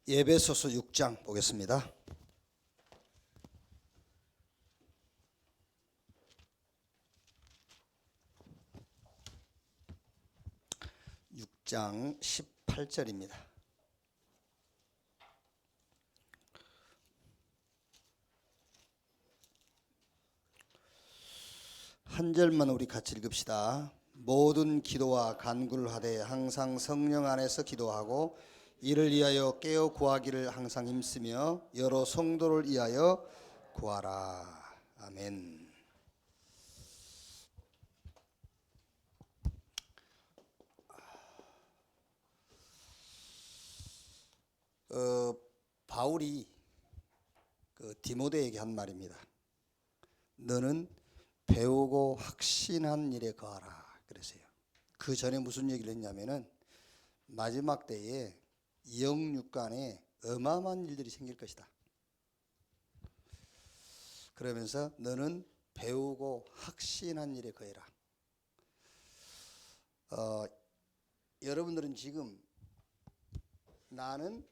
에베소서 6장 보겠습니다. 6장 18절입니다. 한 절만 우리 같이 읽읍시다. 모든 기도와 간구를 하되 항상 성령 안에서 기도하고 이를 위하여 깨어 구하기를 항상 힘쓰며 여러 성도를 위하여 구하라. 아멘. 바울이 디모데에게 한 말입니다. 너는 배우고 확신한 일에 거하라 그랬어요. 그 전에 무슨 얘기를 했냐면은 마지막 때에 영육간에 어마어마한 일들이 생길 것이다. 그러면서 너는 배우고 확신한 일에 거해라. 여러분들은 지금 나는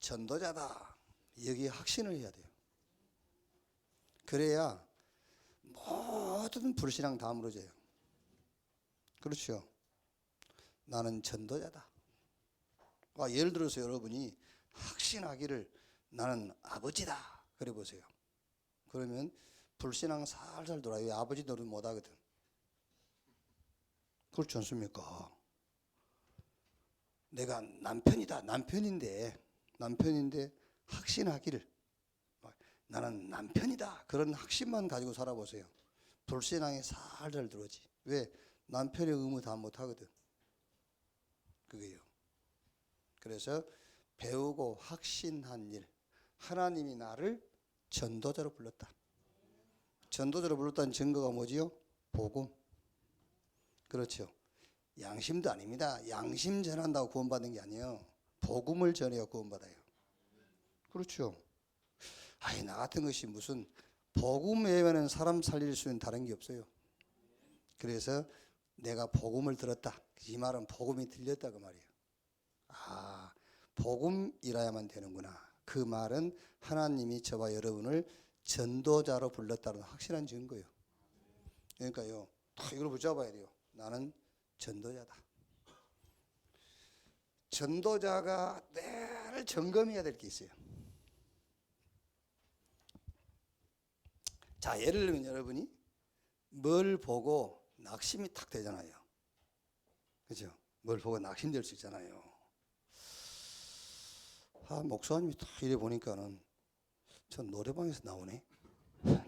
전도자다. 여기에 확신을 해야 돼요. 그래야 모든 불신앙 다 무너져요. 그렇죠? 나는 전도자다. 예를 들어서 여러분이 확신하기를 나는 아버지다. 그래 보세요. 그러면 불신앙 살살 돌아요. 아버지 노릇 못하거든. 그렇지 않습니까? 내가 남편인데 확신하기를 나는 남편이다. 그런 확신만 가지고 살아보세요. 불신앙이 살살 들어오지. 왜? 남편의 의무 다 못하거든. 그게요. 그래서 배우고 확신한 일. 하나님이 나를 전도자로 불렀다. 전도자로 불렀다는 증거가 뭐지요? 복음. 그렇죠. 양심도 아닙니다. 양심 전한다고 구원받는 게 아니에요. 복음을 전해야 구원받아요. 그렇죠. 나 같은 것이 무슨 복음 외에는 사람 살릴 수 있는 다른 게 없어요. 그래서 내가 복음을 들었다. 이 말은 복음이 들렸다 그 말이에요. 복음이라야만 되는구나. 그 말은 하나님이 저와 여러분을 전도자로 불렀다는 확실한 증거예요. 그러니까요, 이걸 붙잡아야 돼요. 나는 전도자다. 전도자가 늘 점검해야 될 게 있어요. 자, 예를 들면 여러분이 뭘 보고 낙심이 탁 되잖아요. 그죠? 뭘 보고 낙심될 수 있잖아요. 목사님이 딱 이래 보니까는 전 노래방에서 나오네.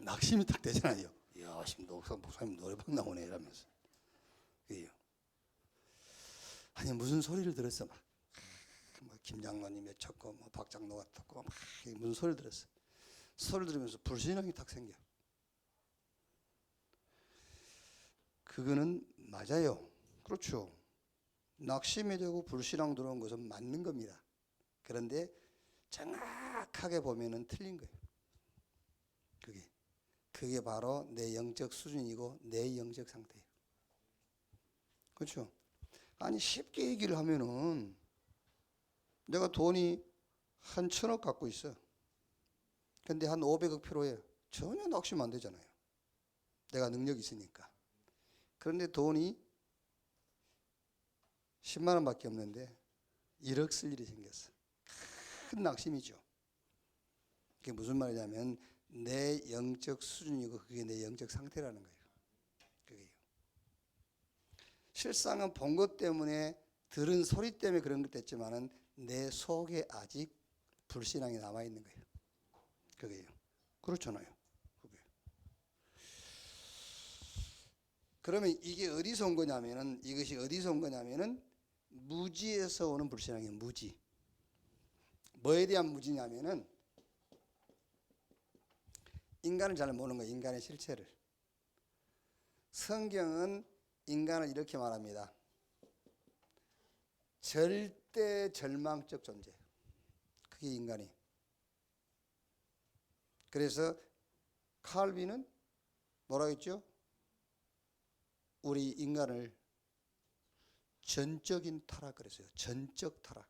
낙심이 딱 되잖아요. 이야, 목사님 노래방 나오네 이러면서. 그게요. 아니 무슨 소리를 들었어 막. 김장로님 외쳤고 박장로가 떴고 막 무슨 소리를 들었어. 소리를 들으면서 불신앙이 딱 생겨. 그거는 맞아요. 그렇죠. 낙심이 되고 불신앙 들어온 것은 맞는 겁니다. 그런데 정확하게 보면은 틀린 거예요. 그게 바로 내 영적 수준이고 내 영적 상태예요. 그렇죠? 아니 쉽게 얘기를 하면은 내가 돈이 한 1,000억 갖고 있어. 근데 한 500억 필요해. 전혀 낙심 안 되잖아요. 내가 능력이 있으니까. 그런데 돈이 10만 원밖에 없는데 1억 쓸 일이 생겼어. 큰 낙심이죠. 그게 무슨 말이냐면 내 영적 수준이고 그게 내 영적 상태라는 거예요. 그게요. 실상은 본 것 때문에 들은 소리 때문에 그런 것 됐지만은 내 속에 아직 불신앙이 남아 있는 거예요. 그게요. 그렇잖아요. 그게. 그러면 이게 어디서 온 거냐면은 이것이 어디서 온 거냐면은 무지에서 오는 불신앙이에요. 무지. 뭐에 대한 무지냐면은 인간을 잘 모르는 거예요. 인간의 실체를. 성경은 인간을 이렇게 말합니다. 절대 절망적 존재. 그게 인간이. 그래서 칼빈은 뭐라고 했죠? 우리 인간을 전적인 타락 그랬어요. 전적 타락.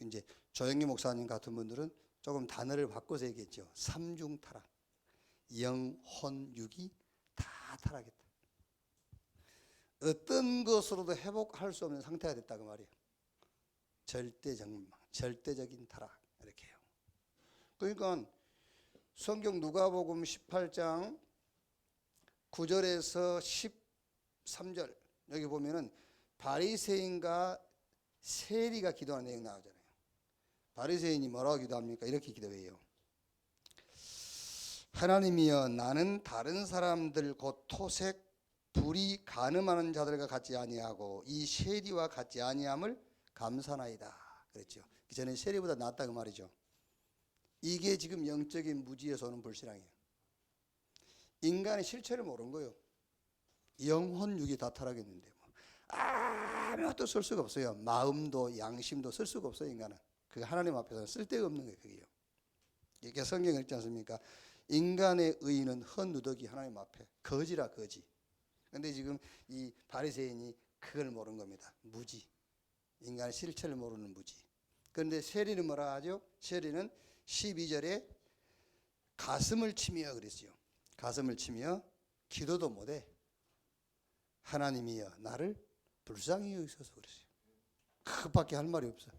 이제 조영기 목사님 같은 분들은 조금 단어를 바꿔서 얘기했죠. 삼중 타락. 영혼 육이 다 타락했다. 어떤 것으로도 회복할 수 없는 상태가 됐다 그 말이에요. 절대적인 타락 이렇게 해요. 그러니까 성경 누가복음 18장 9절에서 13절 여기 보면은 바리새인과 세리가 기도하는 내용 나오잖아요. 바리새인이 뭐라고 기도합니까? 이렇게 기도해요. 하나님이여, 나는 다른 사람들 곧 토색, 불이 간음하는 자들과 같지 아니하고 이 세리와 같지 아니함을 감사나이다 그랬죠. 그 전에 세리보다 낫다 그 말이죠. 이게 지금 영적인 무지에서 오는 불신앙이에요. 인간의 실체를 모르는 거예요. 영혼 육이 다 타락했는데 뭐 아무것도 쓸 수가 없어요. 마음도 양심도 쓸 수가 없어요. 인간은 그 하나님 앞에서는 쓸데가 없는 거예요. 그게요. 이게 성경에 읽지 않습니까? 인간의 의는 헛누더기 하나님 앞에 거지라 거지. 근데 지금 이 바리새인이 그걸 모르는 겁니다. 무지. 인간의 실체를 모르는 무지. 그런데 세리는 뭐라 하죠? 세리는 12절에 가슴을 치며 그랬어요. 가슴을 치며 기도도 못해. 하나님이여 나를 불쌍히 여기소서 그랬어요. 그것밖에 할 말이 없어.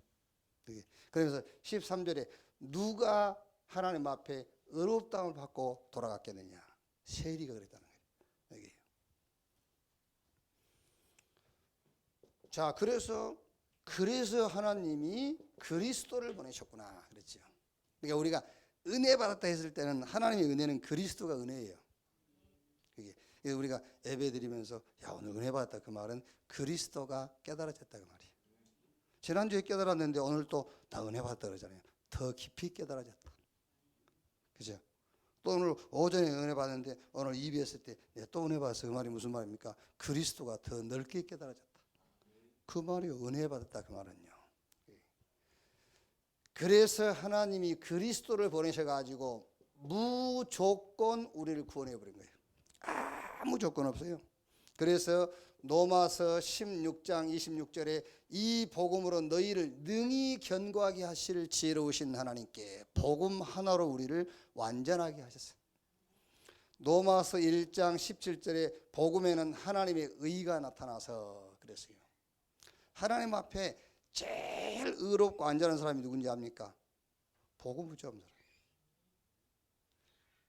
그래서 13절에 누가 하나님 앞에 의롭다움을 받고 돌아갔겠느냐. 세리가 그랬다는 거예요. 여기에요. 자, 그래서 하나님이 그리스도를 보내셨구나 그랬죠. 그러니까 우리가 은혜 받았다 했을 때는 하나님의 은혜는 그리스도가 은혜예요. 그게 우리가 예배 드리면서 야 오늘 은혜 받았다 그 말은 그리스도가 깨달아졌다 그 말이에요. 지난주에 깨달았는데 오늘 또 나 은혜 받았다 그러잖아요. 더 깊이 깨달아졌다. 그죠? 또 오늘 오전에 은혜 받았는데 오늘 EBS 때 내가 또 은혜 받았어. 그 말이 무슨 말입니까? 그리스도가 더 넓게 깨달아졌다. 그 말이요. 은혜 받았다 그 말은요. 그래서 하나님이 그리스도를 보내셔가지고 무조건 우리를 구원해 버린 거예요. 아무 조건 없어요. 그래서 로마서 16장 26절에 이 복음으로 너희를 능히 견고하게 하실 지혜로우신 하나님께 복음 하나로 우리를 완전하게 하셨어요. 로마서 1장 17절에 복음에는 하나님의 의가 나타나서 그랬어요. 하나님 앞에 제일 의롭고 안전한 사람이 누군지 압니까? 복음 붙잡은 사람.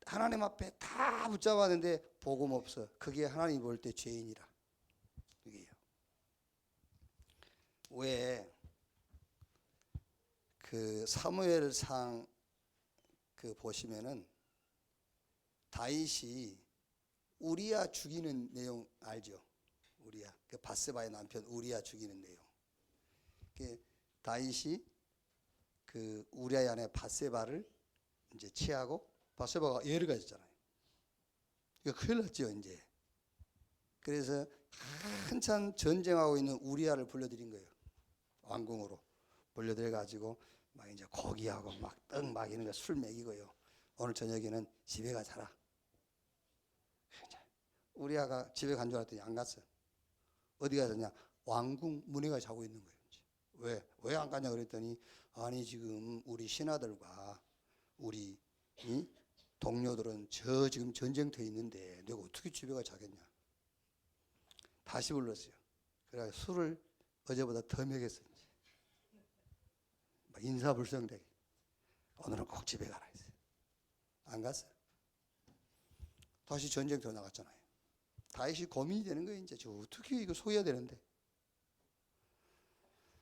하나님 앞에 다 붙잡았는데 복음 없어. 그게 하나님이 볼 때 죄인이라. 그게요. 왜 그 사무엘상 그 보시면은 다윗이 우리야 죽이는 내용 알죠? 우리야 그 바세바의 남편 우리야 죽이는 내용. 그 다윗이 그 우리아의 아내 바세바를 이제 취하고 바세바가 예를 가졌잖아요. 이거 큰일 났죠 이제. 그래서 한참 전쟁하고 있는 우리아를 불러들인 거예요. 왕궁으로 불러들여 가지고 막 이제 고기하고 막 떡 막 이런 거 술 먹이고요. 오늘 저녁에는 집에 가자라. 우리아가 집에 간 줄 알았더니 안 갔어. 어디 가서냐? 왕궁 문에 가 자고 있는 거예요. 왜 안 가냐 그랬더니 아니 지금 우리 신하들과 우리 동료들은 저 지금 전쟁터에 있는데 내가 어떻게 집에 가 자겠냐. 다시 불렀어요. 그래 술을 어제보다 더 먹였어요. 인사불성되게 오늘은 꼭 집에 가라 했어요. 안 갔어요. 다시 전쟁터로 나갔잖아요. 다시 고민이 되는 거예요. 이제 저 어떻게 이거 속여야 되는데.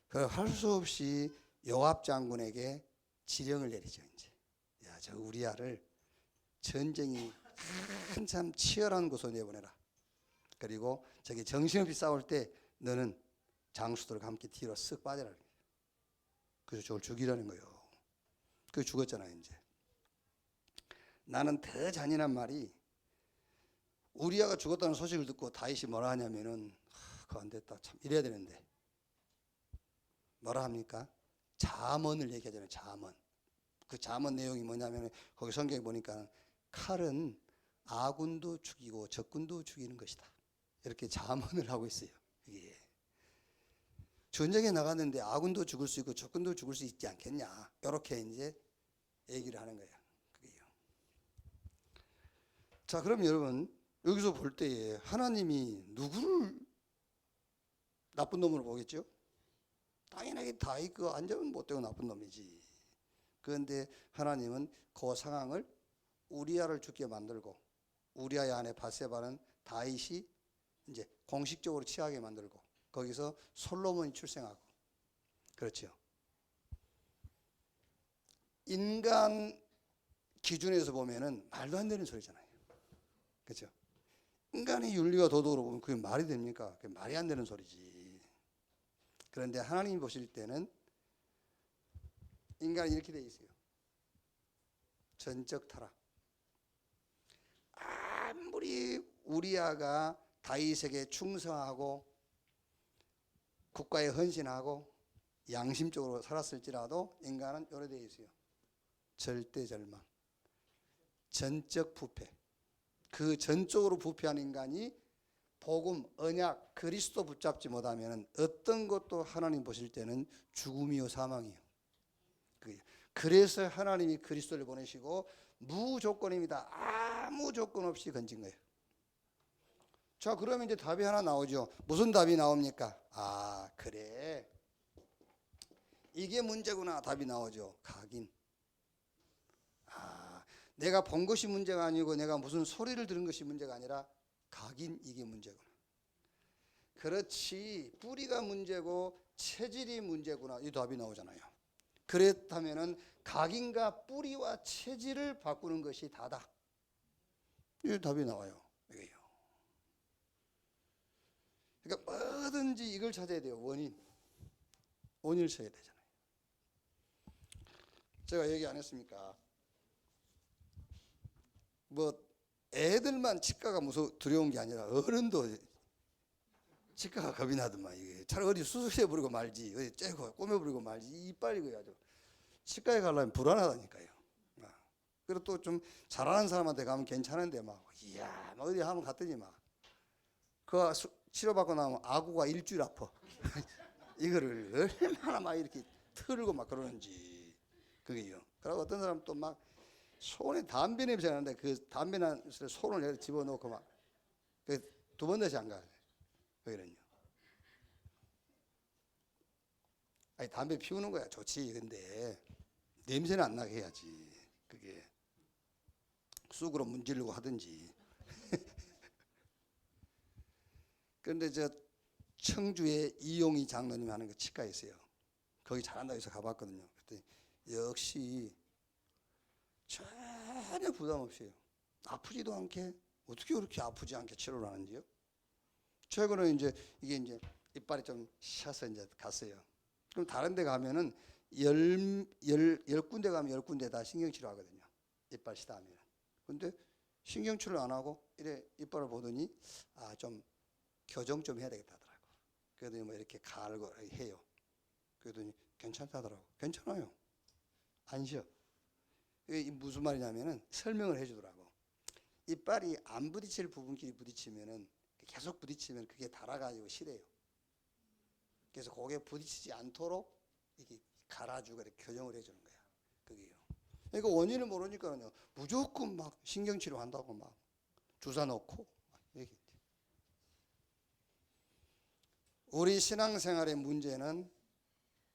할 수 없이 요압 장군에게 지령을 내리죠. 이제 야, 저 우리아를 전쟁이 한참 치열한 곳으로 내보내라. 그리고 저기 정신없이 싸울 때 너는 장수들과 함께 뒤로 쓱 빠져라. 그래서 저걸 죽이라는 거예요. 그 죽었잖아요. 이제 나는 더 잔인한 말이 우리아가 죽었다는 소식을 듣고 다윗이 뭐라 하냐면은 그거 안 됐다 참 이래야 되는데 뭐라 합니까? 잠언을 얘기하잖아요. 잠언. 그 잠언 내용이 뭐냐면 거기 성경에 보니까 칼은 아군도 죽이고 적군도 죽이는 것이다. 이렇게 잠언을 하고 있어요. 이게 전쟁에 나갔는데 아군도 죽을 수 있고 적군도 죽을 수 있지 않겠냐. 이렇게 이제 얘기를 하는 거예요. 그게요. 자, 그럼 여러분 여기서 볼 때에 하나님이 누구를 나쁜 놈으로 보겠죠? 당연하게 다윗 그 안전은 못되고 나쁜 놈이지. 그런데 하나님은 그 상황을 우리아를 죽게 만들고 우리아의 아내 바세바는 다윗이 이제 공식적으로 취하게 만들고 거기서 솔로몬이 출생하고 그렇죠. 인간 기준에서 보면은 말도 안 되는 소리잖아요. 그렇죠? 인간의 윤리와 도덕으로 보면 그게 말이 됩니까? 그게 말이 안 되는 소리지. 그런데 하나님이 보실 때는 인간이 이렇게 돼 있어요. 전적 타락. 아무리 우리아가 다윗에게 충성하고 국가에 헌신하고 양심적으로 살았을지라도 인간은 이래 돼 있어요. 절대 절망, 전적 부패. 그 전적으로 부패한 인간이 복음, 언약, 그리스도 붙잡지 못하면 어떤 것도 하나님 보실 때는 죽음이요 사망이요. 그래서 하나님이 그리스도를 보내시고 무조건입니다. 아무 조건 없이 건진 거예요. 자, 그러면 이제 답이 하나 나오죠. 무슨 답이 나옵니까? 아, 그래. 이게 문제구나. 답이 나오죠. 각인. 아, 내가 본 것이 문제가 아니고 내가 무슨 소리를 들은 것이 문제가 아니라 각인, 이게 문제구나. 그렇지. 뿌리가 문제고 체질이 문제구나. 이 답이 나오잖아요. 그렇다면은 각인과 뿌리와 체질을 바꾸는 것이 다다. 이 답이 나와요. 이게요. 그러니까 뭐든지 이걸 찾아야 돼요. 원인을 찾아야 되잖아요. 제가 얘기 안 했습니까? 뭐 애들만 치과가 두려운 게 아니라 어른도 치과가 겁이 나더만. 이게 차라리 어디 수술해 버리고 말지, 어디 째고 꼬매 버리고 말지. 이빨 이거 아주 치과에 가려면 불안하다니까요. 그리고 또 좀 잘하는 사람한테 가면 괜찮은데 막 이야 막 어디 한번 갔더니 막 그 치료받고 나면 아구가 일주일 아파. 이거를 얼마나 막 이렇게 틀고 막 그러는지 그게요. 그리고 어떤 사람 또 막 손에 담배 냄새 나는데 그 담배 냄새를 손을 집어넣고 막 두 번 다시 안 가요. 그러는요. 아니 담배 피우는 거야 좋지. 근데 냄새는 안 나게 해야지. 그게 쑥으로 문지르고 하든지. 그런데 저 청주에 이용희 장로님 하는 거 치과 있어요. 거기 잘한다고 해서 가봤거든요. 그때 역시 전혀 부담 없이 해요. 아프지도 않게 어떻게 그렇게 아프지 않게 치료를 하는지요? 최근에 이제 이게 이제 이빨이 좀 셔서 이제 갔어요. 그럼 다른 데 가면은 열 군데 가면 10군데 다 신경치료 하거든요. 이빨 시다하면. 근데 신경치료를 안 하고 이래 이빨을 보더니 아, 좀 교정 좀 해야 되겠다 하더라고. 그러더니 뭐 이렇게 갈고 해요. 그러더니 괜찮다더라고. 괜찮아요. 안 쉬어. 이게 무슨 말이냐면은 설명을 해주더라고. 이빨이 안 부딪힐 부분끼리 부딪히면은 계속 부딪히면 그게 닳아가지고 시래요. 그래서 거기에 부딪히지 않도록 이렇게 갈아주고 이렇게 교정을 해주는 거야. 그게요. 그러니까 원인을 모르니까요. 무조건 막 신경치료 한다고 막 주사 놓고 막 이렇게. 우리 신앙생활의 문제는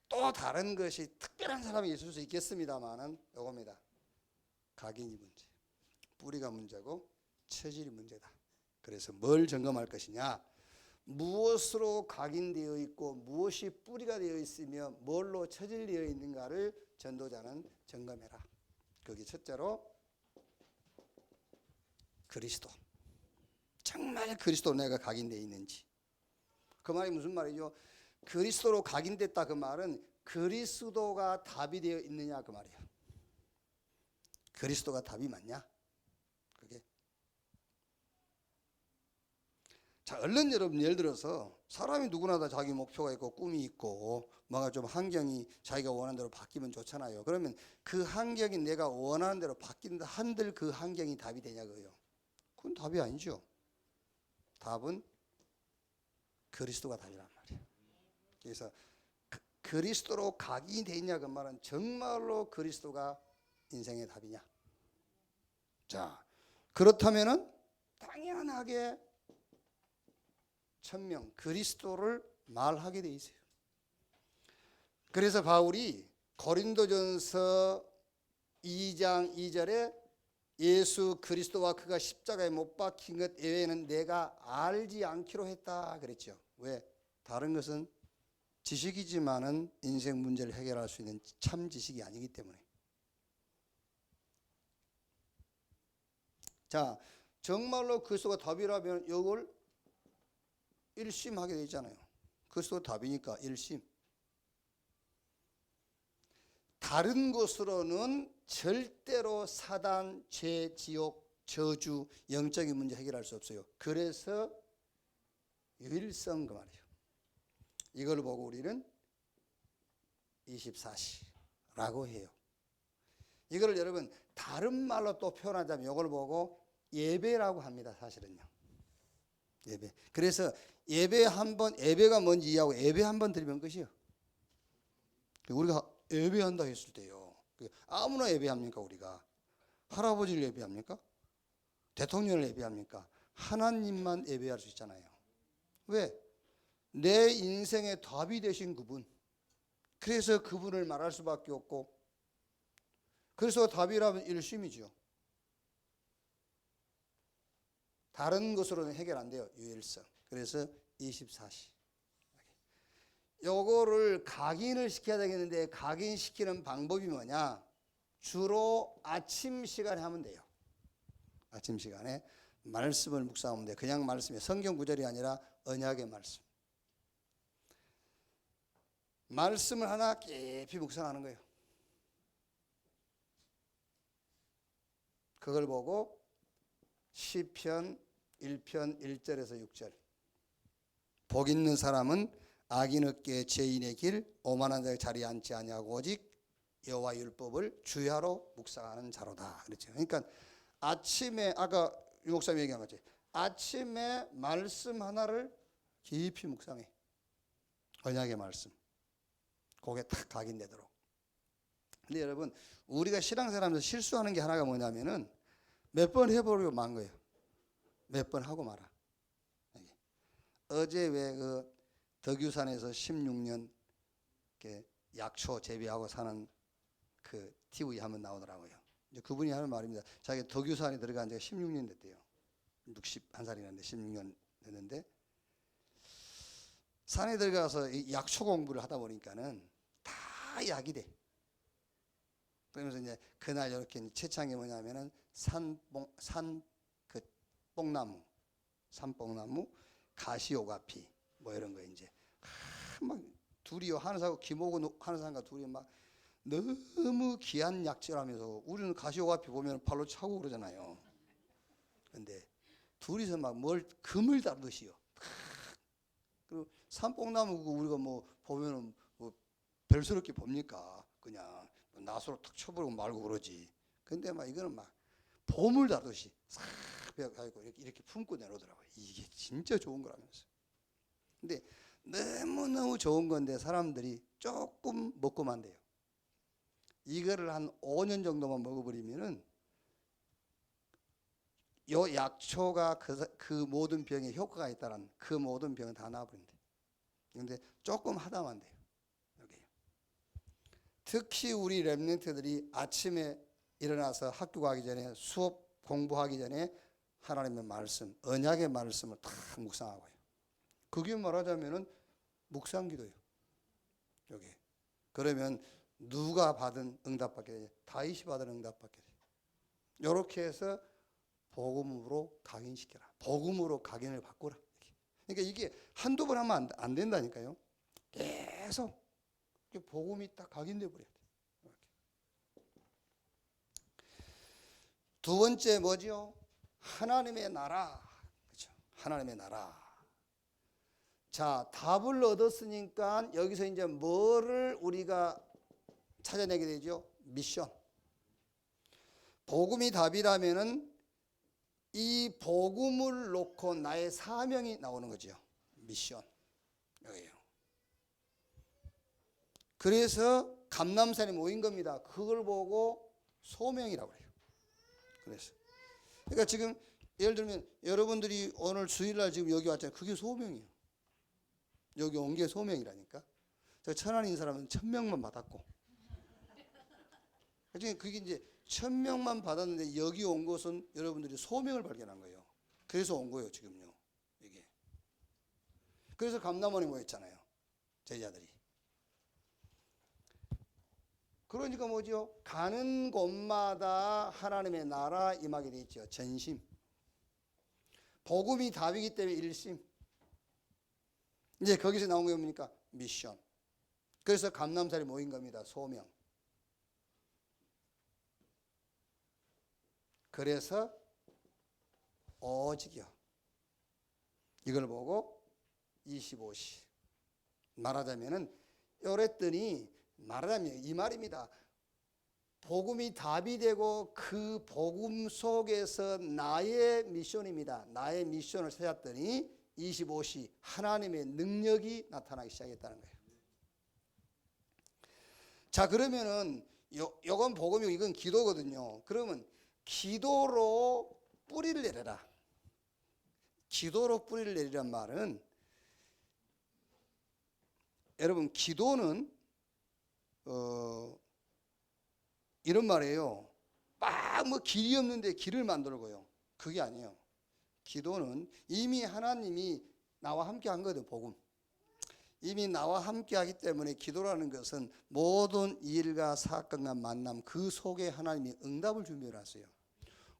또 다른 것이 특별한 사람이 있을 수 있겠습니다만은 이겁니다. 각인이 문제, 뿌리가 문제고 체질이 문제다. 그래서 뭘 점검할 것이냐? 무엇으로 각인되어 있고 무엇이 뿌리가 되어 있으며 뭘로 체질되어 있는가를 전도자는 점검해라. 거기 첫째로 그리스도. 정말 그리스도 내가 각인되어 있는지. 그 말이 무슨 말이죠? 그리스도로 각인됐다 그 말은 그리스도가 답이 되어 있느냐 그 말이에요. 그리스도가 답이 맞냐? 그게. 자, 얼른 여러분 예를 들어서 사람이 누구나 다 자기 목표가 있고 꿈이 있고 뭔가 좀 환경이 자기가 원하는 대로 바뀌면 좋잖아요. 그러면 그 환경이 내가 원하는 대로 바뀐다 한들 그 환경이 답이 되냐고요. 그건 답이 아니죠. 답은 그리스도가 답이란 말이에요. 그래서 그리스도로 각인이 돼 있냐 그 말은 정말로 그리스도가 인생의 답이냐. 자, 그렇다면은 당연하게 천명 그리스도를 말하게 돼 있어요. 그래서 바울이 고린도전서 2장 2절에 예수 그리스도와 그가 십자가에 못 박힌 것 외에는 내가 알지 않기로 했다 그랬죠. 왜? 다른 것은 지식이지만은 인생 문제를 해결할 수 있는 참 지식이 아니기 때문에. 자, 정말로 그리스도가 답이라면 이걸 일심하게 되잖아요. 그리스도가 답이니까 일심. 다른 것으로는 절대로 사단, 죄, 지옥, 저주, 영적인 문제 해결할 수 없어요. 그래서 유일성 그 말이에요. 이걸 보고 우리는 24시라고 해요. 이걸 여러분 다른 말로 또 표현하자면 이걸 보고 예배라고 합니다. 사실은요. 예배. 그래서 예배 한번, 예배가 뭔지 이해하고 예배 한번 드리면 끝이에요. 우리가 예배한다 했을 때요. 아무나 예배합니까 우리가? 할아버지를 예배합니까? 대통령을 예배합니까? 하나님만 예배할 수 있잖아요. 왜? 내 인생의 답이 되신 그분. 그래서 그분을 말할 수밖에 없고, 그래서 답이라면 일심이죠. 다른 것으로는 해결 안 돼요. 유일성. 그래서 24시. 요거를 각인을 시켜야 되겠는데 각인시키는 방법이 뭐냐? 주로 아침 시간에 하면 돼요. 아침 시간에 말씀을 묵상하면 돼요. 그냥 말씀이에요. 성경 구절이 아니라 언약의 말씀. 말씀을 하나 깊이 묵상하는 거예요. 그걸 보고 시편 1편 1절에서 6절. 복 있는 사람은 악인 없게 죄인의 길 오만한 자의 자리에 앉지 아니하고 오직 여호와 율법을 주야로 묵상하는 자로다. 그렇죠. 그러니까 아침에 아까 유 목사님 얘기한 거지. 아침에 말씀 하나를 깊이 묵상해. 언약의 말씀. 그게 탁 각인되도록. 근데 여러분 우리가 신앙생활하면서 실수하는 게 하나가 뭐냐면은 몇 번 해보려고 만 거예요. 몇 번 하고 말아. 어제 왜 그 덕유산에서 16년 약초 재배하고 사는 그 TV 한번 나오더라고요. 이제 그분이 하는 말입니다. 자기 덕유산에 들어간 지가 16년 됐대요. 61살이는데 16년 됐는데 산에 들어가서 이 약초 공부를 하다 보니까는 다 약이 돼. 그러면서 이제 그날 이렇게 채창이 뭐냐면은 뽕나무, 산뽕나무, 가시오가피 뭐 이런 거 이제 막 둘이요 하늘사고 김호고 하늘산과 둘이 막 너무 귀한 약재라면서 우리는 가시오가피 보면 팔로 차고 그러잖아요. 근데 둘이서 막 뭘 금을 다루듯이요. 그리고 산뽕나무 우리가 뭐 보면은 뭐 별스럽게 봅니까? 그냥 나소로 탁 쳐버리고 말고 그러지. 근데 막 이거는 막 보물 다루듯이 싹 배워가지고 이렇게 품고 내놓더라고요. 이게 진짜 좋은 거라면서. 근데 너무너무 좋은 건데 사람들이 조금 먹고만 돼요. 이거를 한 5년 정도만 먹어버리면은 요 약초가 그 모든 병에 효과가 있다는 그 모든 병은 다 나아버린대. 근데 조금 하다만 돼요. 여기. 특히 우리 렘넌트들이 아침에 일어나서 학교 가기 전에 수업 공부하기 전에 하나님의 말씀, 언약의 말씀을 다 묵상하고요. 그게 말하자면은 묵상기도예요. 여기. 그러면 누가 받은 응답받게 되냐? 다윗이 받은 응답받게 돼요. 이렇게 해서 복음으로 각인시켜라. 복음으로 각인을 바꾸라. 그러니까 이게 한두 번 하면 안 된다니까요. 계속 복음이 딱 각인돼 버려야 돼. 두 번째 뭐죠? 하나님의 나라. 그렇죠? 하나님의 나라. 자, 답을 얻었으니까 여기서 이제 뭐를 우리가 찾아내게 되죠? 미션. 복음이 답이라면은 이 복음을 놓고 나의 사명이 나오는 거죠. 미션. 여기요. 그래서 감람산에 모인 겁니다. 그걸 보고 소명이라고 해요. 그래서 그러니까 지금 예를 들면 여러분들이 오늘 주일날 지금 여기 왔잖아요. 그게 소명이에요. 여기 온 게 소명이라니까. 저 천안에 있는 사람은 1000명만 받았고, 그게 이제 1000명만 받았는데 여기 온 것은 여러분들이 소명을 발견한 거예요. 그래서 온 거예요 지금요. 이게 그래서 감람원에 모였잖아요, 제자들이. 그러니까 뭐죠? 가는 곳마다 하나님의 나라 임하게 돼 있죠. 전심. 복음이 답이기 때문에 일심. 이제 거기서 나온 게 뭡니까? 미션. 그래서 감람산에 모인 겁니다. 소명. 그래서 오직이요. 이걸 보고 25시. 말하자면은 요랬더니 말하자면 이 말입니다. 복음이 답이 되고 그 복음 속에서 나의 미션입니다. 나의 미션을 찾았더니 25시 하나님의 능력이 나타나기 시작했다는 거예요. 자, 그러면은 요건 복음이고 이건 기도거든요. 그러면 기도로 뿌리를 내려라. 기도로 뿌리를 내리란 말은, 여러분 기도는 이런 말이에요. 막 뭐 길이 없는데 길을 만들고요. 그게 아니에요. 기도는 이미 하나님이 나와 함께 한 거거든. 복음. 이미 나와 함께 하기 때문에 기도라는 것은 모든 일과 사건과 만남 그 속에 하나님이 응답을 준비해 놨어요.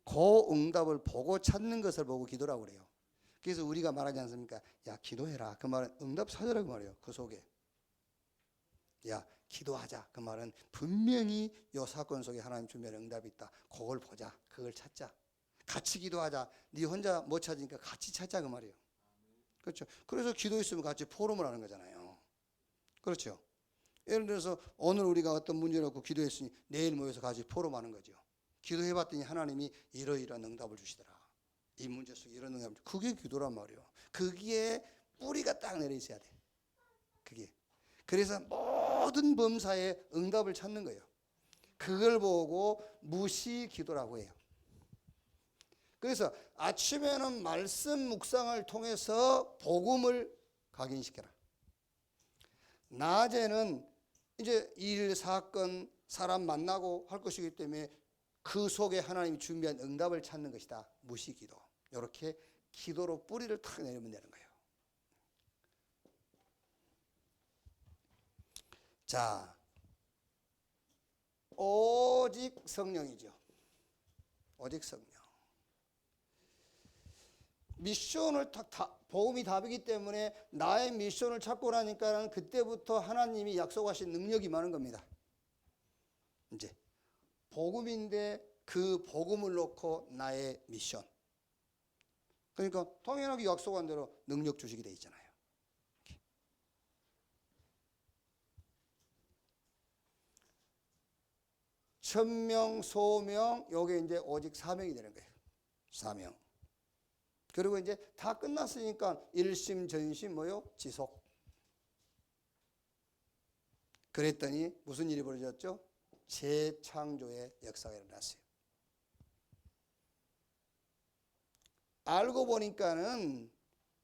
그 응답을 보고 찾는 것을 보고 기도라고 그래요. 그래서 우리가 말하지 않습니까? 야, 기도해라. 그 말은 응답 찾으라고 말이에요. 그 속에. 야, 기도하자. 그 말은 분명히 이 사건 속에 하나님 준비한 응답이 있다. 그걸 보자. 그걸 찾자. 같이 기도하자. 네 혼자 못 찾으니까 같이 찾자. 그 말이에요. 그렇죠. 그래서 기도했으면 같이 포럼을 하는 거잖아요. 그렇죠. 예를 들어서 오늘 우리가 어떤 문제를 놓고 기도했으니 내일 모여서 같이 포럼하는 거죠. 기도해봤더니 하나님이 이러이러한 응답을 주시더라. 이 문제 속에 이런 응답을 주시더라. 그게 기도란 말이에요. 거기에 뿌리가 딱 내려 있어야 돼. 그게. 그래서 모든 범사에 응답을 찾는 거예요. 그걸 보고 무시 기도라고 해요. 그래서 아침에는 말씀 묵상을 통해서 복음을 각인시켜라. 낮에는 이제 일, 사건, 사람 만나고 할 것이기 때문에 그 속에 하나님이 준비한 응답을 찾는 것이다. 무시 기도. 이렇게 기도로 뿌리를 탁 내리면 되는 거예요. 자, 오직 성령이죠. 오직 성령. 미션을 복음이 답이기 때문에 나의 미션을 찾고 나니까 그때부터 하나님이 약속하신 능력이 많은 겁니다. 이제 복음인데 그 복음을 놓고 나의 미션. 그러니까 당연하게 약속한 대로 능력 주시게 돼 있잖아요. 천명, 소명, 요게 이제 오직 사명이 되는 거예요. 사명. 그리고 이제 다 끝났으니까 일심, 전심, 뭐요? 지속. 그랬더니 무슨 일이 벌어졌죠? 재창조의 역사가 일어났어요. 알고 보니까는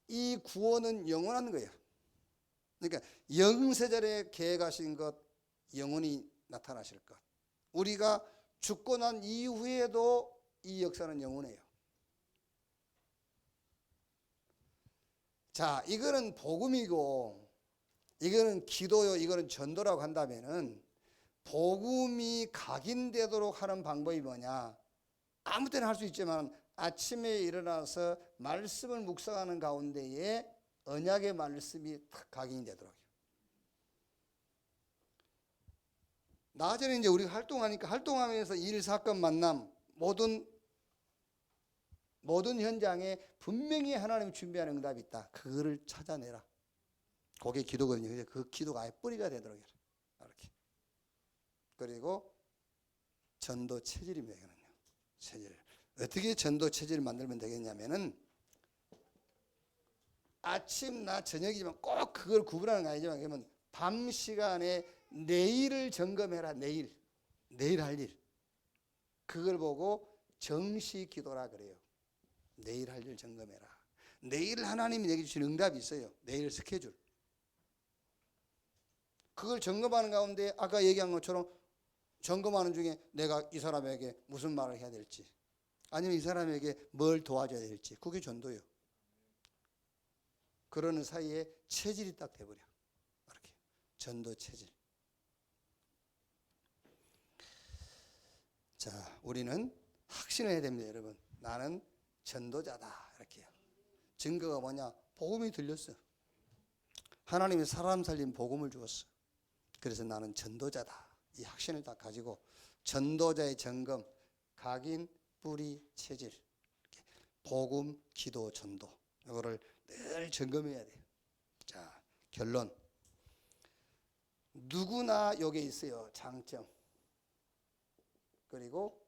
이 구원은 영원한 거예요. 그러니까 영세절에 계획하신 것, 영원히 나타나실 것. 우리가 죽고 난 이후에도 이 역사는 영원해요. 자, 이거는 복음이고 이거는 기도요, 이거는 전도라고 한다면은 복음이 각인되도록 하는 방법이 뭐냐? 아무 때나 할 수 있지만 아침에 일어나서 말씀을 묵상하는 가운데에 언약의 말씀이 탁 각인이 되도록. 낮에는 이제 우리가 활동하니까 활동하면서 일, 사건, 만남 모든 현장에 분명히 하나님이 준비한 응답이 있다. 그거를 찾아내라. 그게 기도거든요. 그 기도가 아예 뿌리가 되도록 해라. 이렇게. 그리고 전도 체질입니다. 이거는요. 체질. 어떻게 전도 체질을 만들면 되겠냐면은 아침, 낮, 저녁이지만 꼭 그걸 구분하는 거 아니지만 그러면 밤 시간에 내일을 점검해라. 내일 할 일. 그걸 보고 정시 기도라 그래요. 내일 할 일 점검해라. 내일 하나님이 내게 주신 응답이 있어요. 내일 스케줄. 그걸 점검하는 가운데 아까 얘기한 것처럼 점검하는 중에 내가 이 사람에게 무슨 말을 해야 될지, 아니면 이 사람에게 뭘 도와줘야 될지, 그게 전도예요. 그러는 사이에 체질이 딱 돼버려. 이렇게 전도 체질. 자, 우리는 확신해야 됩니다, 여러분. 나는 전도자다. 이렇게요. 증거가 뭐냐? 복음이 들렸어. 하나님이 사람 살린 복음을 주었어. 그래서 나는 전도자다. 이 확신을 딱 가지고 전도자의 점검, 각인, 뿌리, 체질, 이렇게 복음, 기도, 전도, 이거를 늘 점검해야 돼요. 자, 결론. 누구나 여기에 있어요. 장점. 그리고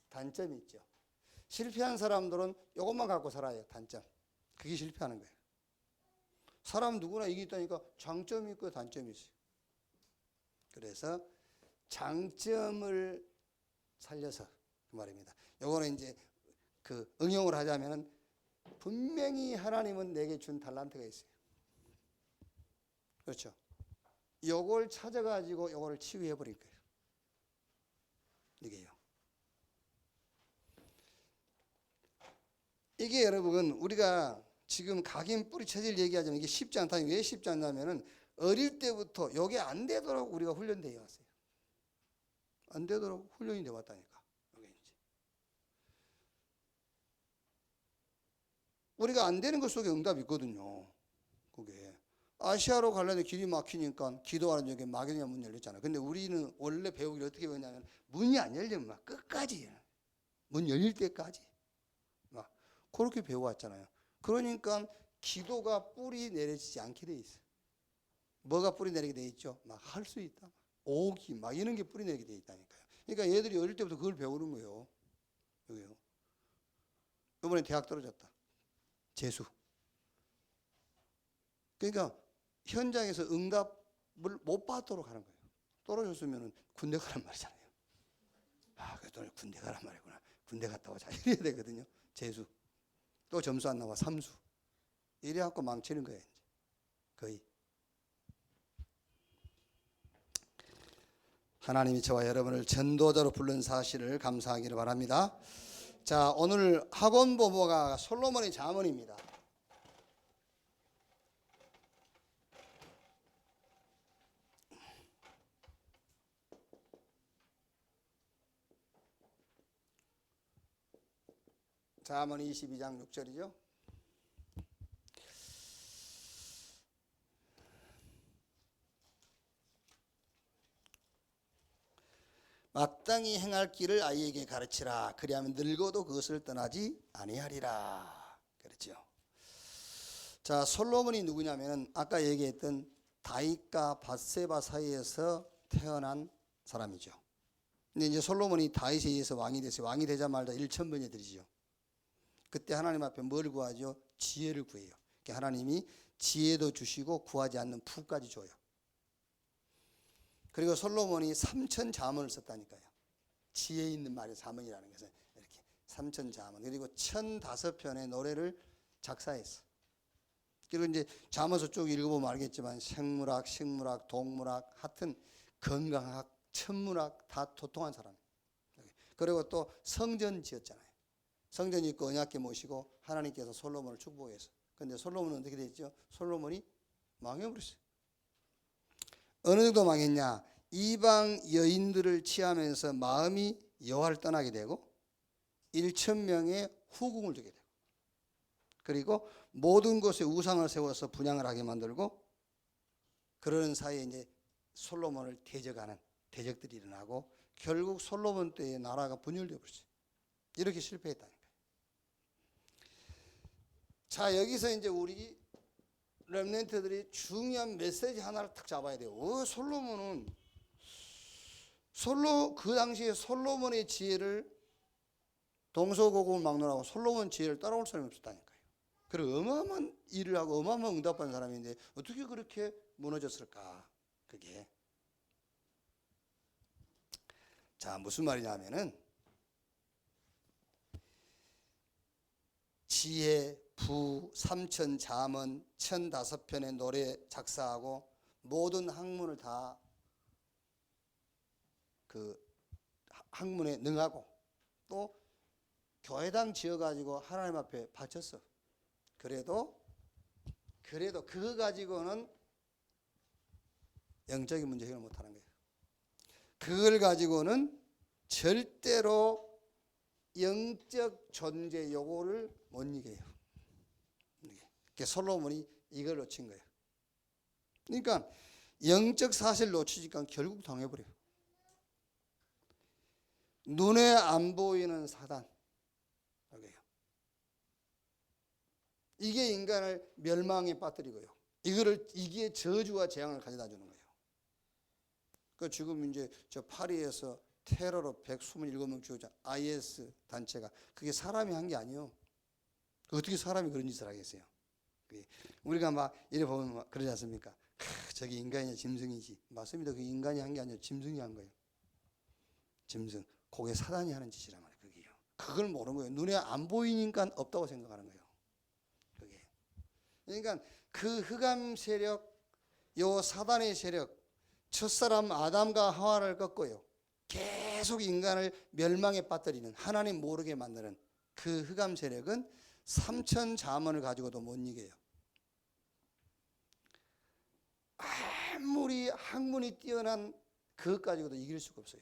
단점이 있죠. 실패한 사람들은 이것만 갖고 살아요. 단점. 그게 실패하는 거예요. 사람 누구나 이게 있다니까 장점이 있고 단점이 있어요. 그래서 장점을 살려서 그 말입니다. 요거는 이제 그 응용을 하자면은 분명히 하나님은 내게 준 달란트가 있어요. 그렇죠? 요걸 찾아가지고 요거를 치유해 버릴 거예요. 이게요. 이게 여러분 우리가 지금 각인 뿌리 체질 얘기하자면 이게 쉽지 않다. 왜 쉽지 않냐면은 어릴 때부터 요게 안 되도록 우리가 훈련되어 왔어요. 안 되도록 훈련이 되어 왔다니까. 이게 이제 우리가 안 되는 것 속에 응답이 있거든요. 그게 아시아로 가려면 길이 막히니까 기도하는 중에 막연히 문 열렸잖아요. 근데 우리는 원래 배우기를 어떻게 배웠냐면 문이 안 열리면 막 끝까지 문 열릴 때까지 막 그렇게 배워왔잖아요. 그러니까 기도가 뿌리 내리지 않게 돼 있어요. 뭐가 뿌리 내리게 돼 있죠? 막 할 수 있다. 오기 막 이런 게 뿌리 내리게 돼 있다니까요. 그러니까 얘들이 어릴 때부터 그걸 배우는 거예요. 여기요. 이번에 대학 떨어졌다. 재수. 그러니까 현장에서 응답을 못 받도록 하는 거예요. 떨어졌으면 군대 가란 말이잖아요. 아, 그래도 군대 가란 말이구나. 군대 갔다 오자. 이래야 되거든요. 재수. 또 점수 안 나와. 삼수. 이래갖고 망치는 거예요. 이제. 거의. 하나님이 저와 여러분을 전도자로 부른 사실을 감사하기를 바랍니다. 자, 오늘 학원 보모가 솔로몬의 잠언입니다. 잠언 22장 6절이죠. 마땅히 행할 길을 아이에게 가르치라. 그리하면 늙어도 그것을 떠나지 아니하리라. 그렇죠. 자, 솔로몬이 누구냐면은 아까 얘기했던 다윗과 밧세바 사이에서 태어난 사람이죠. 근데 이제 솔로몬이 다윗에 의해서 왕이 됐어요. 왕이 되자마자 1,000번에 드리죠. 그때 하나님 앞에 뭘 구하죠? 지혜를 구해요. 하나님이 지혜도 주시고 구하지 않는 푸까지 줘요. 그리고 솔로몬이 3,000 잠언을 썼다니까요. 지혜 있는 말이 잠언이라는 것은 이렇게 3,000 잠언. 그리고 1,005편의 노래를 작사했어. 그리고 이제 잠언서 쭉 읽어보면 알겠지만 생물학, 식물학, 동물학, 하여튼 건강학, 천문학 다 도통한 사람. 그리고 또 성전 지었잖아요. 성전 짓고 언약궤 모시고 하나님께서 솔로몬을 축복했어. 그런데 솔로몬은 어떻게 됐죠? 솔로몬이 망해버렸어요. 어느 정도 망했냐? 이방 여인들을 취하면서 마음이 여호와를 떠나게 되고 1,000명의 후궁을 두게 되고 그리고 모든 곳에 우상을 세워서 분향을 하게 만들고 그러는 사이에 이제 솔로몬을 대적하는 대적들이 일어나고 결국 솔로몬 때의 나라가 분열되어 버렸어요. 이렇게 실패했다니까요. 자, 여기서 이제 우리 렘넌트들이 중요한 메시지 하나를 탁 잡아야 돼요. 솔로몬은 그 당시에 솔로몬의 지혜를 동서고금을 막론하고 솔로몬 지혜를 따라올 사람이 없었다니까요. 그리고 어마어마한 일을 하고 어마어마한 응답한 사람인데 어떻게 그렇게 무너졌을까? 그게 자, 무슨 말이냐면은 지혜, 부, 삼천, 잠언, 1005편의 노래 작사하고 모든 학문을 다 그 학문에 능하고 또 교회당 지어가지고 하나님 앞에 바쳤어. 그래도 그거 가지고는 영적인 문제 해결 못하는 거예요. 그걸 가지고는 절대로 영적 존재 요구를 못 이겨요. 그러니까 솔로몬이 이걸 놓친 거예요. 그러니까 영적 사실을 놓치니까 결국 당해버려요. 눈에 안 보이는 사단, 이게 인간을 멸망에 빠뜨리고요. 이게 저주와 재앙을 가져다 주는 거예요. 그 지금 이제 저 파리에서 테러로 127명 죽었잖아. IS 단체가. 그게 사람이 한 게 아니에요. 어떻게 사람이 그런 짓을 하겠어요? 우리가 막 이래 보면 막 그러지 않습니까? 저기 인간이냐 짐승이지. 맞습니다. 그 인간이 한 게 아니라 짐승이 한 거예요. 짐승. 그게 사단이 하는 짓이란 말이에요. 그게요. 그걸 모르는 거예요. 눈에 안 보이니까 없다고 생각하는 거예요. 그게. 그러니까 그 흑암 세력, 요 사단의 세력, 첫사람 아담과 하와를 꺾고요. 계속 인간을 멸망에 빠뜨리는, 하나님 모르게 만드는 그 흑암 세력은 삼천 잠언을 가지고도 못 이겨요. 아무리 학문이 뛰어난 그것 가지고도 이길 수가 없어요.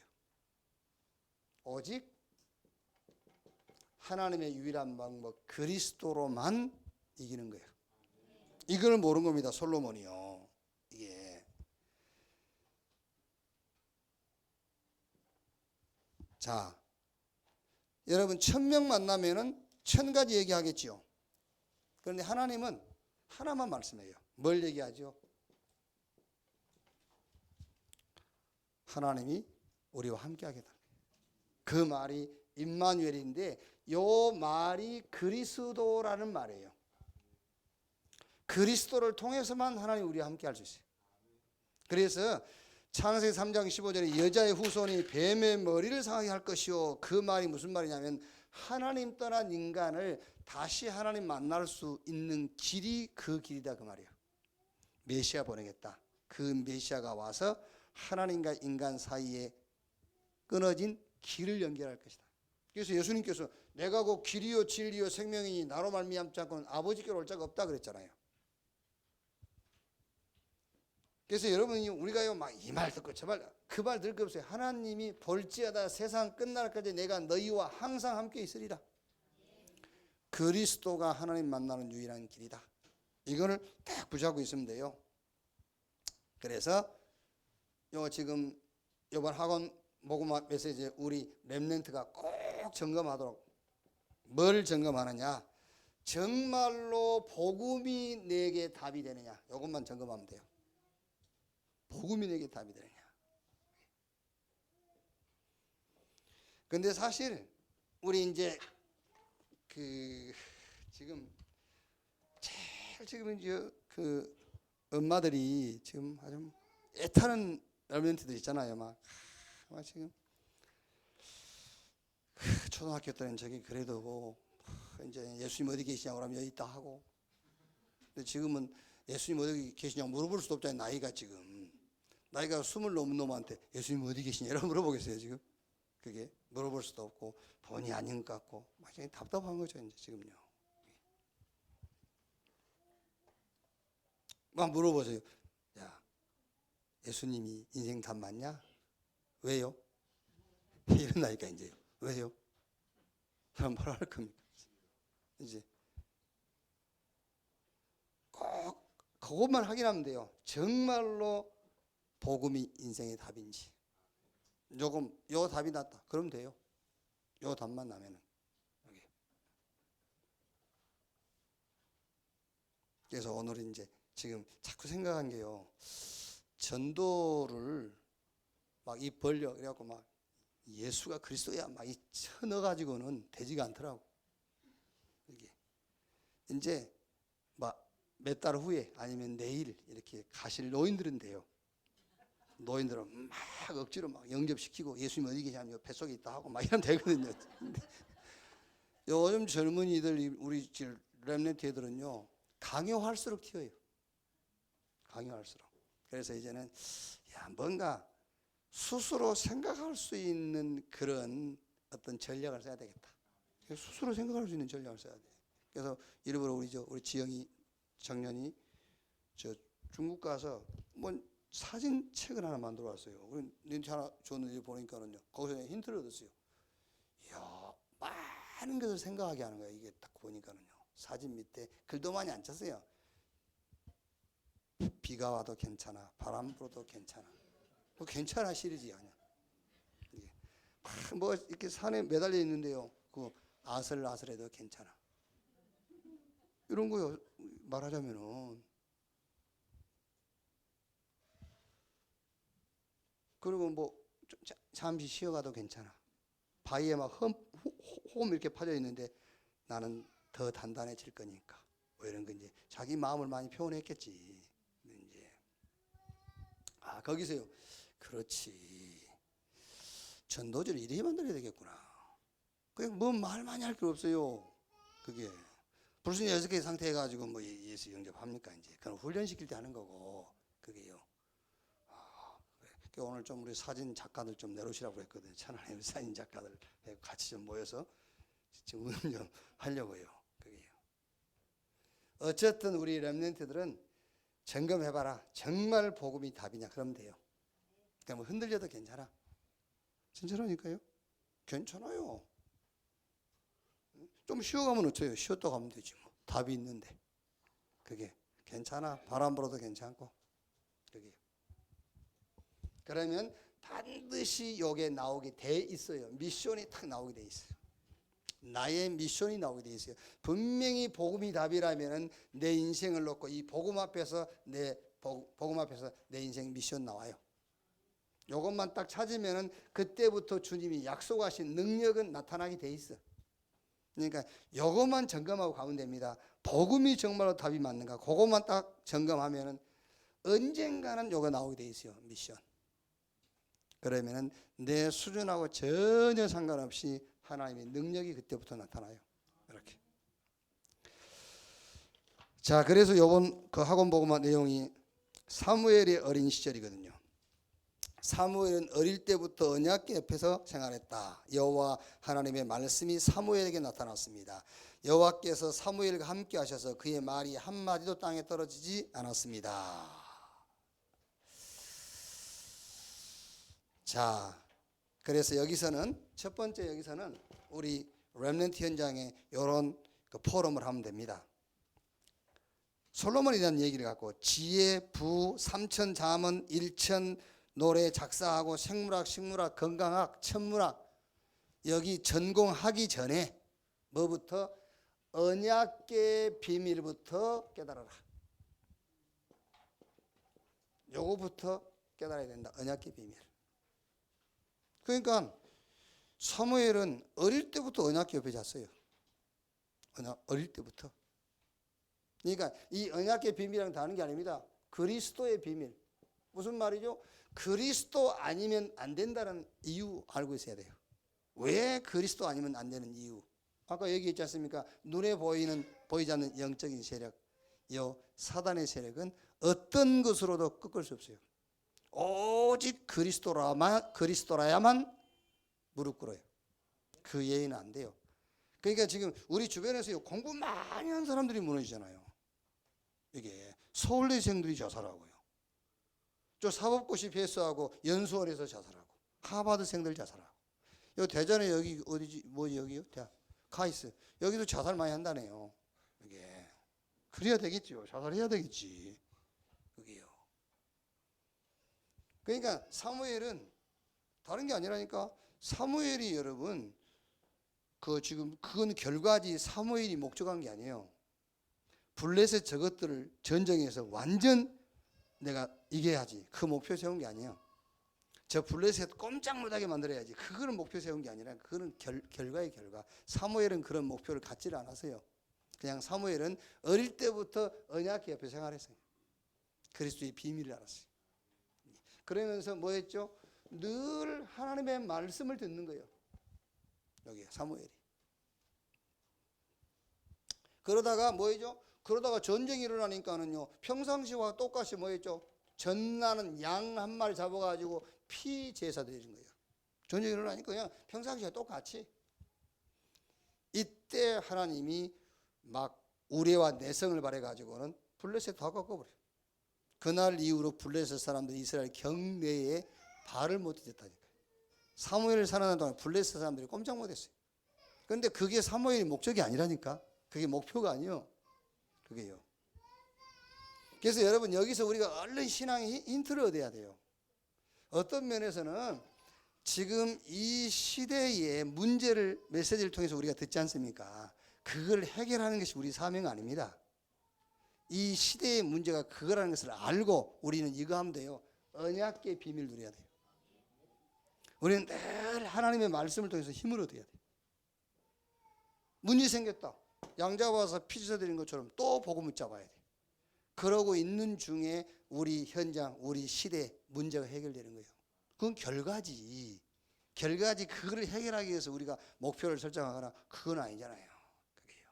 오직 하나님의 유일한 방법 그리스도로만 이기는 거예요. 이걸 모르는 겁니다. 솔로몬이요. 이게 자, 여러분 1000명 만나면은 1000가지 얘기하겠지요. 그런데 하나님은 하나만 말씀해요. 뭘 얘기하죠? 하나님이 우리와 함께 하겠다. 그 말이 임마누엘인데 요 말이 그리스도라는 말이에요. 그리스도를 통해서만 하나님 우리와 함께 할 수 있어요. 그래서 창세기 3장 15절에 여자의 후손이 뱀의 머리를 상하게 할 것이요. 그 말이 무슨 말이냐면 하나님 떠난 인간을 다시 하나님 만날 수 있는 길이 그 길이다 그 말이에요. 메시아 보내겠다. 그 메시아가 와서 하나님과 인간 사이에 끊어진 길을 연결할 것이다. 그래서 예수님께서 내가 곧 길이요 진리요 생명이니 나로 말미암지 않고는 아버지께로 올 자가 없다 그랬잖아요. 그래서 여러분이 우리가요 막 이 말 듣고 저 말 그 말 들을 거 없어요. 하나님이 볼지어다 세상 끝날까지 내가 너희와 항상 함께 있으리라. 그리스도가 하나님 만나는 유일한 길이다. 이거를 딱 붙잡고 있으면 돼요. 그래서 요 지금 이번 학원 복음 메시지 우리 렘넌트가 꼭 점검하도록 뭘 점검하느냐? 정말로 복음이 내게 답이 되느냐? 이것만 점검하면 돼요. 복음이 내게 답이 되느냐? 근데 사실 우리 이제 지금 제일 지금 이제 엄마들이 지금 아주 애타는 렘넌트들 있잖아요. 막 지금 초등학교 때는 저기 그래도 이제 예수님 어디 계시냐고 그러면 여기 있다 하고, 근데 지금은 예수님 어디 계시냐고 물어볼 수도 없잖아요. 나이가 20 넘은 놈한테 예수님 어디 계시냐 이러고 물어보겠어요. 지금 그게 물어볼 수도 없고 본의 아닌 것 같고 막 답답한 거죠. 이제 지금요. 막 물어보세요. 야, 예수님이 인생 답 맞냐? 왜요? 이런다니까 이제요. 왜요? 그럼 뭐라 할 겁니까? 이제 꼭 그것만 확인하면 돼요. 정말로 복음이 인생의 답인지. 조금 요 답이 낫다. 그럼 돼요. 요 답만 나면은. 그래서 오늘은 이제 지금 자꾸 생각한 게요. 전도를 막 입 벌려 그래갖고 막 예수가 그리스도야 막 이 쳐넣어가지고는 되지가 않더라고. 이게 이제 막 몇 달 후에 아니면 내일 이렇게 가실 노인들은 돼요. 노인들은 막 억지로 막 영접시키고 예수님 어디 계시냐면 뱃속에 있다 하고 막 이러면 되거든요. 요즘 젊은이들 우리 렘넌트 애들은요 강요할수록 튀어요. 강요할수록. 그래서 이제는 뭔가 스스로 생각할 수 있는 그런 어떤 전략을 써야 되겠다. 스스로 생각할 수 있는 전략을 써야 돼. 그래서 일부러 우리 지영이 청년이 저 중국 가서 뭐 사진 책을 하나 만들어 왔어요. 우리 닌트 하나 줬는데 보니까는요. 거기서 힌트를 얻었어요. 이야, 많은 것을 생각하게 하는 거예요. 이게 딱 보니까는요. 사진 밑에 글도 많이 안 쳤어요. 비가 와도 괜찮아, 바람 불어도 괜찮아. 뭐 괜찮아 시리즈 아니야. 이게 뭐 이렇게 산에 매달려 있는데요. 그 아슬아슬해도 괜찮아. 이런 거요. 말하자면은. 그리고 뭐 잠시 쉬어가도 괜찮아. 바위에 막 홈 이렇게 파져 있는데 나는 더 단단해질 거니까. 뭐 이런 거 이제 자기 마음을 많이 표현했겠지. 이제 거기서요. 그렇지. 전도지를 이렇게 만들어야 되겠구나. 그냥 뭐 말 많이 할 필요 없어요. 그게 불순이 6개 상태 해가지고 뭐 예수 영접합니까 이제. 그건 훈련시킬 때 하는 거고 그게요. 오늘 좀 우리 사진 작가들 좀 내놓으시라고 했거든요. 차라리 사진 작가들 같이 좀 모여서 지금 좀 하려고요. 그게요. 어쨌든 우리 렘넌트들은 점검해봐라. 정말 복음이 답이냐? 그러면 돼요. 그러니까 뭐 흔들려도 괜찮아. 진짜라니까요. 괜찮아요. 좀 쉬어가면 어때요? 쉬었다 가면 되지 뭐. 답이 있는데. 그게 괜찮아. 바람 불어도 괜찮고. 그게요. 그러면 반드시 요게 나오게 돼 있어요. 미션이 딱 나오게 돼 있어요. 나의 미션이 나오게 돼 있어요. 분명히 복음이 답이라면은 내 인생을 놓고 이 복음 앞에서 내 인생 미션 나와요. 요것만 딱 찾으면은 그때부터 주님이 약속하신 능력은 나타나게 돼 있어. 그러니까 요것만 점검하고 가면 됩니다. 복음이 정말로 답이 맞는가? 그것만 딱 점검하면은 언젠가는 요거 나오게 돼 있어요. 미션. 그러면은 내 수준하고 전혀 상관없이 하나님의 능력이 그때부터 나타나요. 이렇게. 자, 그래서 요번 그 학원 복음화 내용이 사무엘의 어린 시절이거든요. 사무엘은 어릴 때부터 언약궤 옆에서 생활했다. 여호와 하나님의 말씀이 사무엘에게 나타났습니다. 여호와께서 사무엘과 함께 하셔서 그의 말이 한마디도 땅에 떨어지지 않았습니다. 자, 그래서 여기서는 첫 번째 여기서는 우리 렘넌트 현장에 이런 그 포럼을 하면 됩니다. 솔로몬에 대한 얘기를 갖고 지혜, 부, 삼천 자문, 일천 노래 작사하고 생물학, 식물학, 건강학, 천문학 여기 전공하기 전에 뭐부터 언약궤 비밀부터 깨달아라. 요거부터 깨달아야 된다. 언약궤 비밀. 그러니까 사무엘은 어릴 때부터 언약궤 옆에 잤어요. 어릴 때부터. 그러니까 이 언약궤 비밀이랑 다른 게 아닙니다. 그리스도의 비밀. 무슨 말이죠? 그리스도 아니면 안 된다는 이유 알고 있어야 돼요. 왜 그리스도 아니면 안 되는 이유? 아까 얘기했지 않습니까? 눈에 보이지 않는 영적인 세력, 요 사단의 세력은 어떤 것으로도 꺾을 수 없어요. 오직 그리스도라야만 무릎 꿇어요. 그 외에는 안 돼요. 그러니까 지금 우리 주변에서 공부 많이 한 사람들이 무너지잖아요. 이게 서울대생들이 자살하고요. 저 사법고시 패스하고 연수원에서 자살하고 하버드생들 자살하고. 요 대전에 여기 어디지? 뭐 여기요? 카이스. 여기도 자살 많이 한다네요. 이게 그래야 되겠죠. 자살해야 되겠지. 그게요. 그러니까 사무엘은 다른 게 아니라니까. 사무엘이 여러분 지금 그건 결과지 사무엘이 목적한 게 아니에요. 블레셋 저것들을 전쟁에서 완전 내가 이겨야지. 그 목표 세운 게 아니에요. 저 블레셋 꼼짝 못하게 만들어야지. 그거는 목표 세운 게 아니라 그거는 결과의 결과. 사무엘은 그런 목표를 갖지를 않았어요. 그냥 사무엘은 어릴 때부터 언약궤 옆에 생활했어요. 그리스도의 비밀을 알았어요. 그러면서 뭐 했죠? 늘 하나님의 말씀을 듣는 거예요. 여기 사무엘이. 그러다가 뭐죠? 그러다가 전쟁이 일어나니까는요, 평상시와 똑같이 뭐였죠? 전나는 양 한 마리 잡아가지고 피 제사 드리는 거예요. 전쟁이 일어나니까 그냥 평상시와 똑같이. 이때 하나님이 막 우레와 내성을 발해가지고는 블레셋 다 꺾어버려요. 그날 이후로 블레셋 사람들이 이스라엘 경내에 발을 못 디뎠다니까요. 사무엘을 살아난 동안 블레셋 사람들이 꼼짝 못했어요. 그런데 그게 사무엘의 목적이 아니라니까. 그게 목표가 아니에요. 그게요. 그래서 여러분 여기서 우리가 얼른 신앙의 힌트를 얻어야 돼요. 어떤 면에서는 지금 이 시대의 문제를 메시지를 통해서 우리가 듣지 않습니까? 그걸 해결하는 것이 우리 사명 아닙니다. 이 시대의 문제가 그거라는 것을 알고 우리는 이거 하면 돼요. 언약궤의 비밀 누려야 돼요. 우리는 늘 하나님의 말씀을 통해서 힘을 얻어야 돼요. 문제 생겼다. 양 잡아서 피 주사 드린 것처럼 또 복음을 잡아야 돼. 그러고 있는 중에 우리 현장, 우리 시대 문제가 해결되는 거예요. 그건 결과지. 결과지. 그거를 해결하기 위해서 우리가 목표를 설정하거나 그건 아니잖아요. 그게요.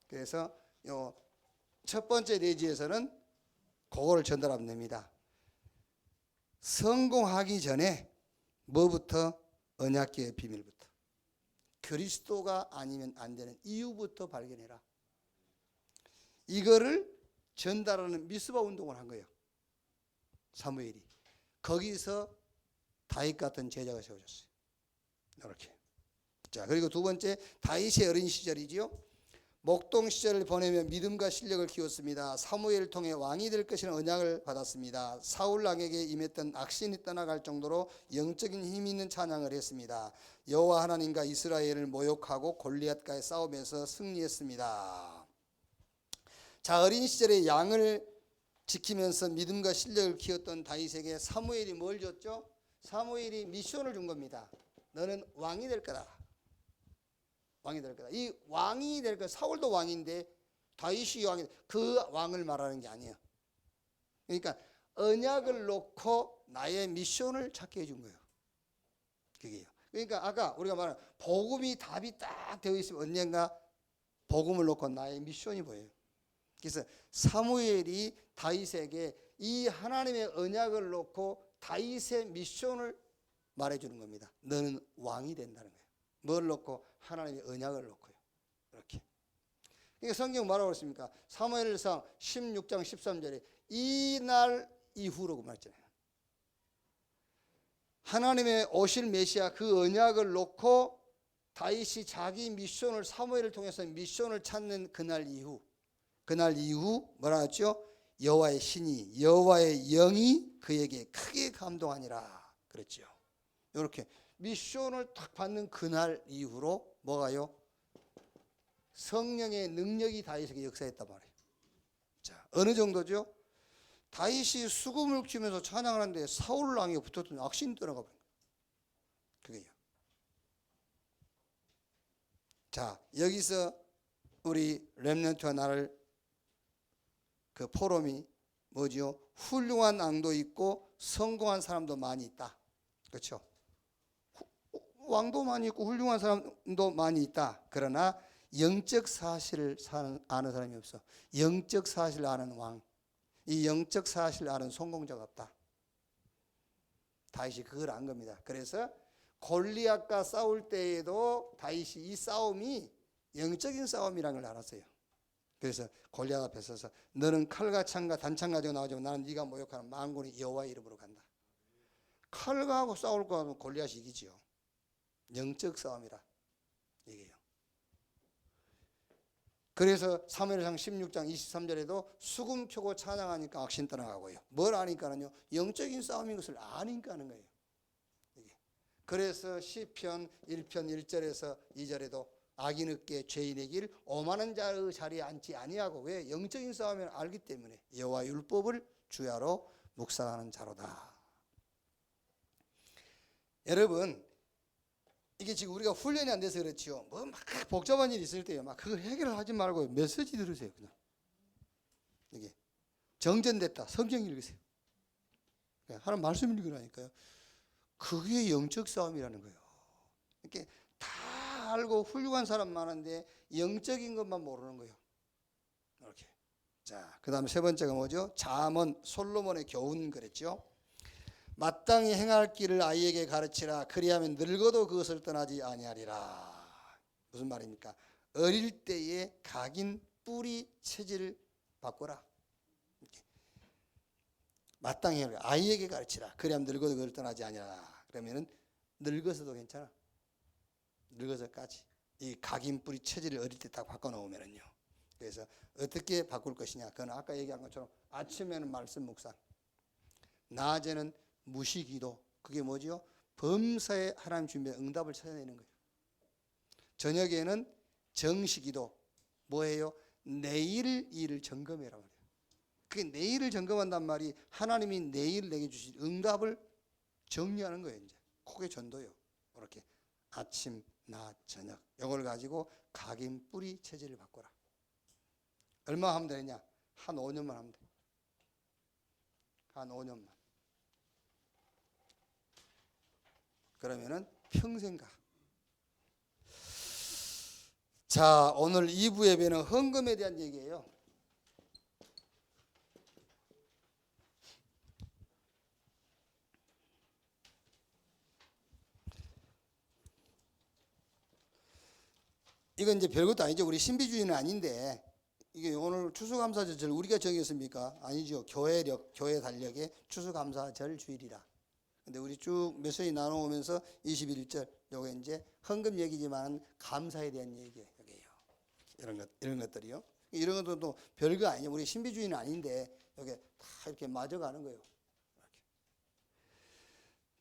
그래서 요 첫 번째 내지에서는 그거를 전달하면 됩니다. 성공하기 전에 뭐부터? 언약궤의 비밀부터. 그리스도가 아니면 안 되는 이유부터 발견해라. 이거를 전달하는 미스바 운동을 한 거예요. 사무엘이. 거기서 다윗 같은 제자가 세워졌어요. 이렇게. 자, 그리고 두 번째, 다윗의 어린 시절이지요. 목동 시절을 보내며 믿음과 실력을 키웠습니다. 사무엘을 통해 왕이 될 것이라는 언약을 받았습니다. 사울 왕에게 임했던 악신이 떠나갈 정도로 영적인 힘 있는 찬양을 했습니다. 여호와 하나님과 이스라엘을 모욕하고 골리앗과의 싸움에서 승리했습니다. 자, 어린 시절에 양을 지키면서 믿음과 실력을 키웠던 다윗에게 사무엘이 뭘 줬죠? 사무엘이 미션을 준 겁니다. 너는 왕이 될 거다. 왕이 될 거다. 이 왕이 될 거. 사울도 왕인데 다윗이 왕이, 그 왕을 말하는 게 아니에요. 그러니까 언약을 놓고 나의 미션을 찾게 해준 거예요. 그게요. 그러니까 아까 우리가 말한 복음이 답이 딱 되어 있으면 언젠가 복음을 놓고 나의 미션이 보여요. 그래서 사무엘이 다윗에게 이 하나님의 언약을 놓고 다윗의 미션을 말해주는 겁니다. 너는 왕이 된다는 거예요. 뭘 놓고? 하나님의 언약을 놓고요. 이렇게. 그러니까 성경 뭐라고 그랬습니까? 사무엘상 16장 13절에 이 날 이후라고 말했잖아요. 하나님의 오실 메시아 그 언약을 놓고 다윗이 자기 미션을 사무엘을 통해서 미션을 찾는 그날 이후 뭐라 했죠? 여호와의 신이 여호와의 영이 그에게 크게 감동하니라 그랬죠. 이렇게 미션을 딱 받는 그날 이후로 뭐가요? 성령의 능력이 다윗에게 역사했단 말이에요. 자, 어느 정도죠? 다윗이 수금을 키우면서 찬양을 하는데 사울 왕이 붙었더니 악신이 떠나가 버린 거예요. 그게요. 자, 여기서 우리 렘넌트와 나를 그 포럼이 뭐죠? 훌륭한 왕도 있고 성공한 사람도 많이 있다. 그렇죠? 왕도 많이 있고 훌륭한 사람도 많이 있다. 그러나 영적 사실을 아는 사람이 없어. 영적 사실을 아는 왕, 이 영적 사실을 아는 성공자가 없다. 다윗이 그걸 안 겁니다. 그래서 골리앗과 싸울 때에도 다윗이 이 싸움이 영적인 싸움이라는 걸 알았어요. 그래서 골리앗 앞에 서서 너는 칼과 창과 단창 가지고 나오지만 나는 네가 모욕하는 만군의 여호와의 이름으로 간다. 칼과 하고 싸울 거 하면 골리앗이 이기지요. 영적 싸움이라 이게요. 그래서 사무엘상 16장 23절에도 수금 켜고 찬양하니까 악신 떠나가고요. 뭘 아니까는요? 영적인 싸움인 것을 아니까 하는 거예요. 이게. 그래서 시편 1편 1절에서 2절에도 악인에게 죄인의 길 오만한 자의 자리에 앉지 아니하고 왜? 영적인 싸움을 알기 때문에 여호와 율법을 주야로 묵상하는 자로다. 여러분 이게 지금 우리가 훈련이 안 돼서 그렇지요. 뭐 막 복잡한 일이 있을 때요. 막 그걸 해결을 하지 말고 메시지 들으세요. 그냥 이게 정전됐다. 성경 읽으세요. 하나님 말씀 읽으라니까요. 그게 영적 싸움이라는 거예요. 이렇게 다 알고 훌륭한 사람 많은데 영적인 것만 모르는 거예요. 이렇게. 자, 그 다음에 세 번째가 뭐죠? 잠언 솔로몬의 교훈 그랬죠. 마땅히 행할 길을 아이에게 가르치라. 그리하면 늙어도 그것을 떠나지 아니하리라. 무슨 말입니까? 어릴 때에 각인 뿌리 체질을 바꿔라. 이렇게. 마땅히 행할 아이에게 가르치라. 그리하면 늙어도 그것을 떠나지 아니하리라. 그러면은 늙어서도 괜찮아. 늙어서까지 이 각인 뿌리 체질을 어릴 때 딱 바꿔놓으면은요. 그래서 어떻게 바꿀 것이냐? 그건 아까 얘기한 것처럼 아침에는 말씀 묵상, 낮에는 무시기도. 그게 뭐지요? 범사에 하나님 준비한 응답을 찾아내는 거예요. 저녁에는 정시기도. 뭐예요? 내일 일을 점검해라 말이에요. 그게 내일을 점검한단 말이 하나님이 내일 내게 주실 응답을 정리하는 거예요. 이제 그게 전도요. 이렇게 아침, 낮, 저녁 이걸 가지고 각인 뿌리 체질을 바꿔라. 얼마 하면 되느냐? 한 5년만 하면 돼. 한 5년만. 그러면은 평생 가. 자, 오늘 2부 예배는 헌금에 대한 얘기예요. 이건 이제 별것도 아니죠. 우리 신비주의는 아닌데 이게 오늘 추수감사절 우리가 정했습니까? 아니죠. 교회력, 교회 달력에 추수감사절 주일이라. 근데 우리 쭉 메시지 나눠오면서 21절 요게 이제 헌금 얘기지만 감사에 대한 얘기예요. 여기에요. 이런 것들이요. 이런 것도 또 별거 아니에요. 우리 신비주의는 아닌데 여기 다 이렇게 맞아가는 거예요. 이렇게.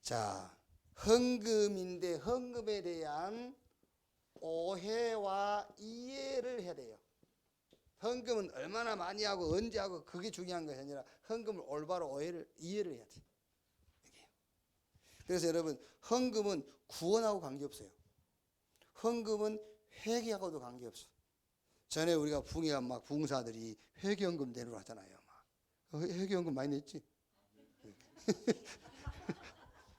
자, 헌금인데 헌금에 대한 오해와 이해를 해야 돼요. 헌금은 얼마나 많이 하고 언제 하고 그게 중요한 것이 아니라 헌금을 올바로 이해를 해야 돼요. 그래서 여러분 헌금은 구원하고 관계없어요. 헌금은 회개하고도 관계없어. 전에 우리가 붕이가 막 부흥사들이 회개헌금 내놓으라 하잖아요. 막 회개헌금 많이 냈지.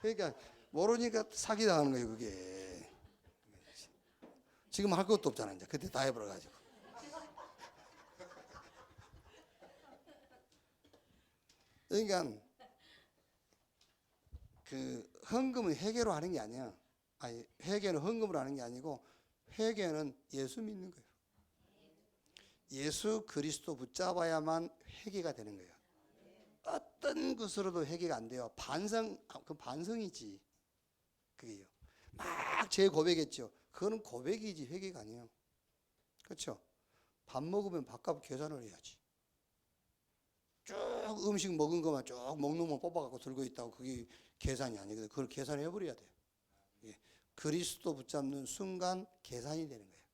그러니까 모르니까 사기당하는 거예요. 그게 지금 할 것도 없잖아. 이제 그때 다 해버려가지고. 그러니까 그 헌금은 회개로 하는 게 아니야. 아니, 회개는 헌금으로 하는 게 아니고 회개는 예수 믿는 거예요. 예수 그리스도 붙잡아야만 회개가 되는 거예요. 어떤 것으로도 회개가 안 돼요. 그 반성이지. 그게요. 막 제 고백했죠. 그거는 고백이지 회개가 아니에요. 그렇죠? 밥 먹으면 밥값 계산을 해야지. 쭉 음식 먹은 것만 쭉 먹는 것만 뽑아갖고 들고 있다고 그게 계산이 아니거든. 그걸 계산해 버려야 돼요. 예. 그리스도 붙잡는 순간 계산이 되는 거예요.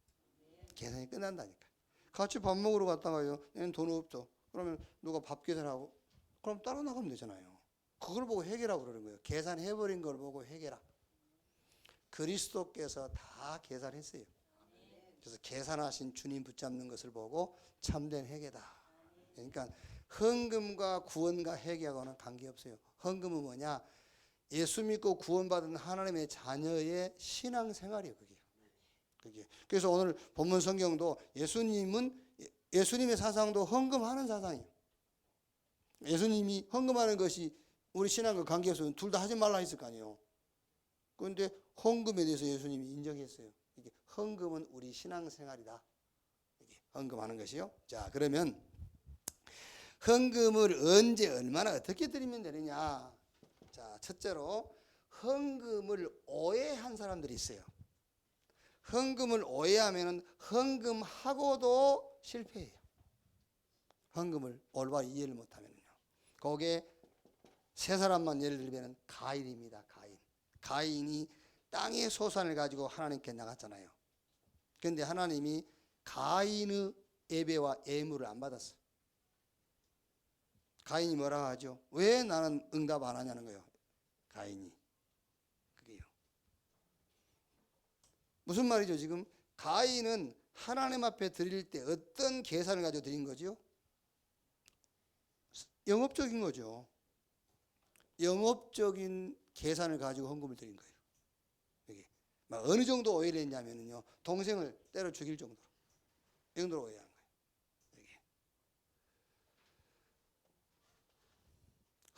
계산이 끝난다니까. 같이 밥 먹으러 갔다가요. 얘는 돈 없어. 그러면 누가 밥 계산하고 그럼 따로 나가면 되잖아요. 그걸 보고 회개라고 그러는 거예요. 계산해버린 걸 보고 회개라. 그리스도께서 다 계산했어요. 그래서 계산하신 주님 붙잡는 것을 보고 참된 회개다. 그러니까 헌금과 구원과 회개하고는 관계없어요. 헌금은 뭐냐? 예수 믿고 구원받은 하나님의 자녀의 신앙생활이에요. 그게. 그래서 오늘 본문 성경도 예수님의 사상도 헌금하는 사상이에요. 예수님이 헌금하는 것이 우리 신앙과 관계없으면 둘 다 하지 말라 했을 거 아니에요. 그런데 헌금에 대해서 예수님이 인정했어요. 이게 헌금은 우리 신앙생활이다. 이게 헌금하는 것이요. 자, 그러면 헌금을 언제 얼마나 어떻게 드리면 되느냐? 자, 첫째로 헌금을 오해한 사람들이 있어요. 헌금을 오해하면은 헌금하고도 실패해요. 헌금을 올바로 이해를 못하면요. 거기에 세 사람만 예를 들면 가인입니다. 가인이 땅의 소산을 가지고 하나님께 나갔잖아요. 그런데 하나님이 가인의 예배와 예물을 안 받았어요. 가인이 뭐라고 하죠? 왜 나는 응답 안 하냐는 거예요. 가인이. 그게요. 무슨 말이죠? 지금 가인은 하나님 앞에 드릴 때 어떤 계산을 가지고 드린 거죠? 영업적인 거죠. 영업적인 계산을 가지고 헌금을 드린 거예요. 이게 막 어느 정도 오해를 했냐면요, 동생을 때려 죽일 정도로, 이 정도로 오해한 거예요. 이게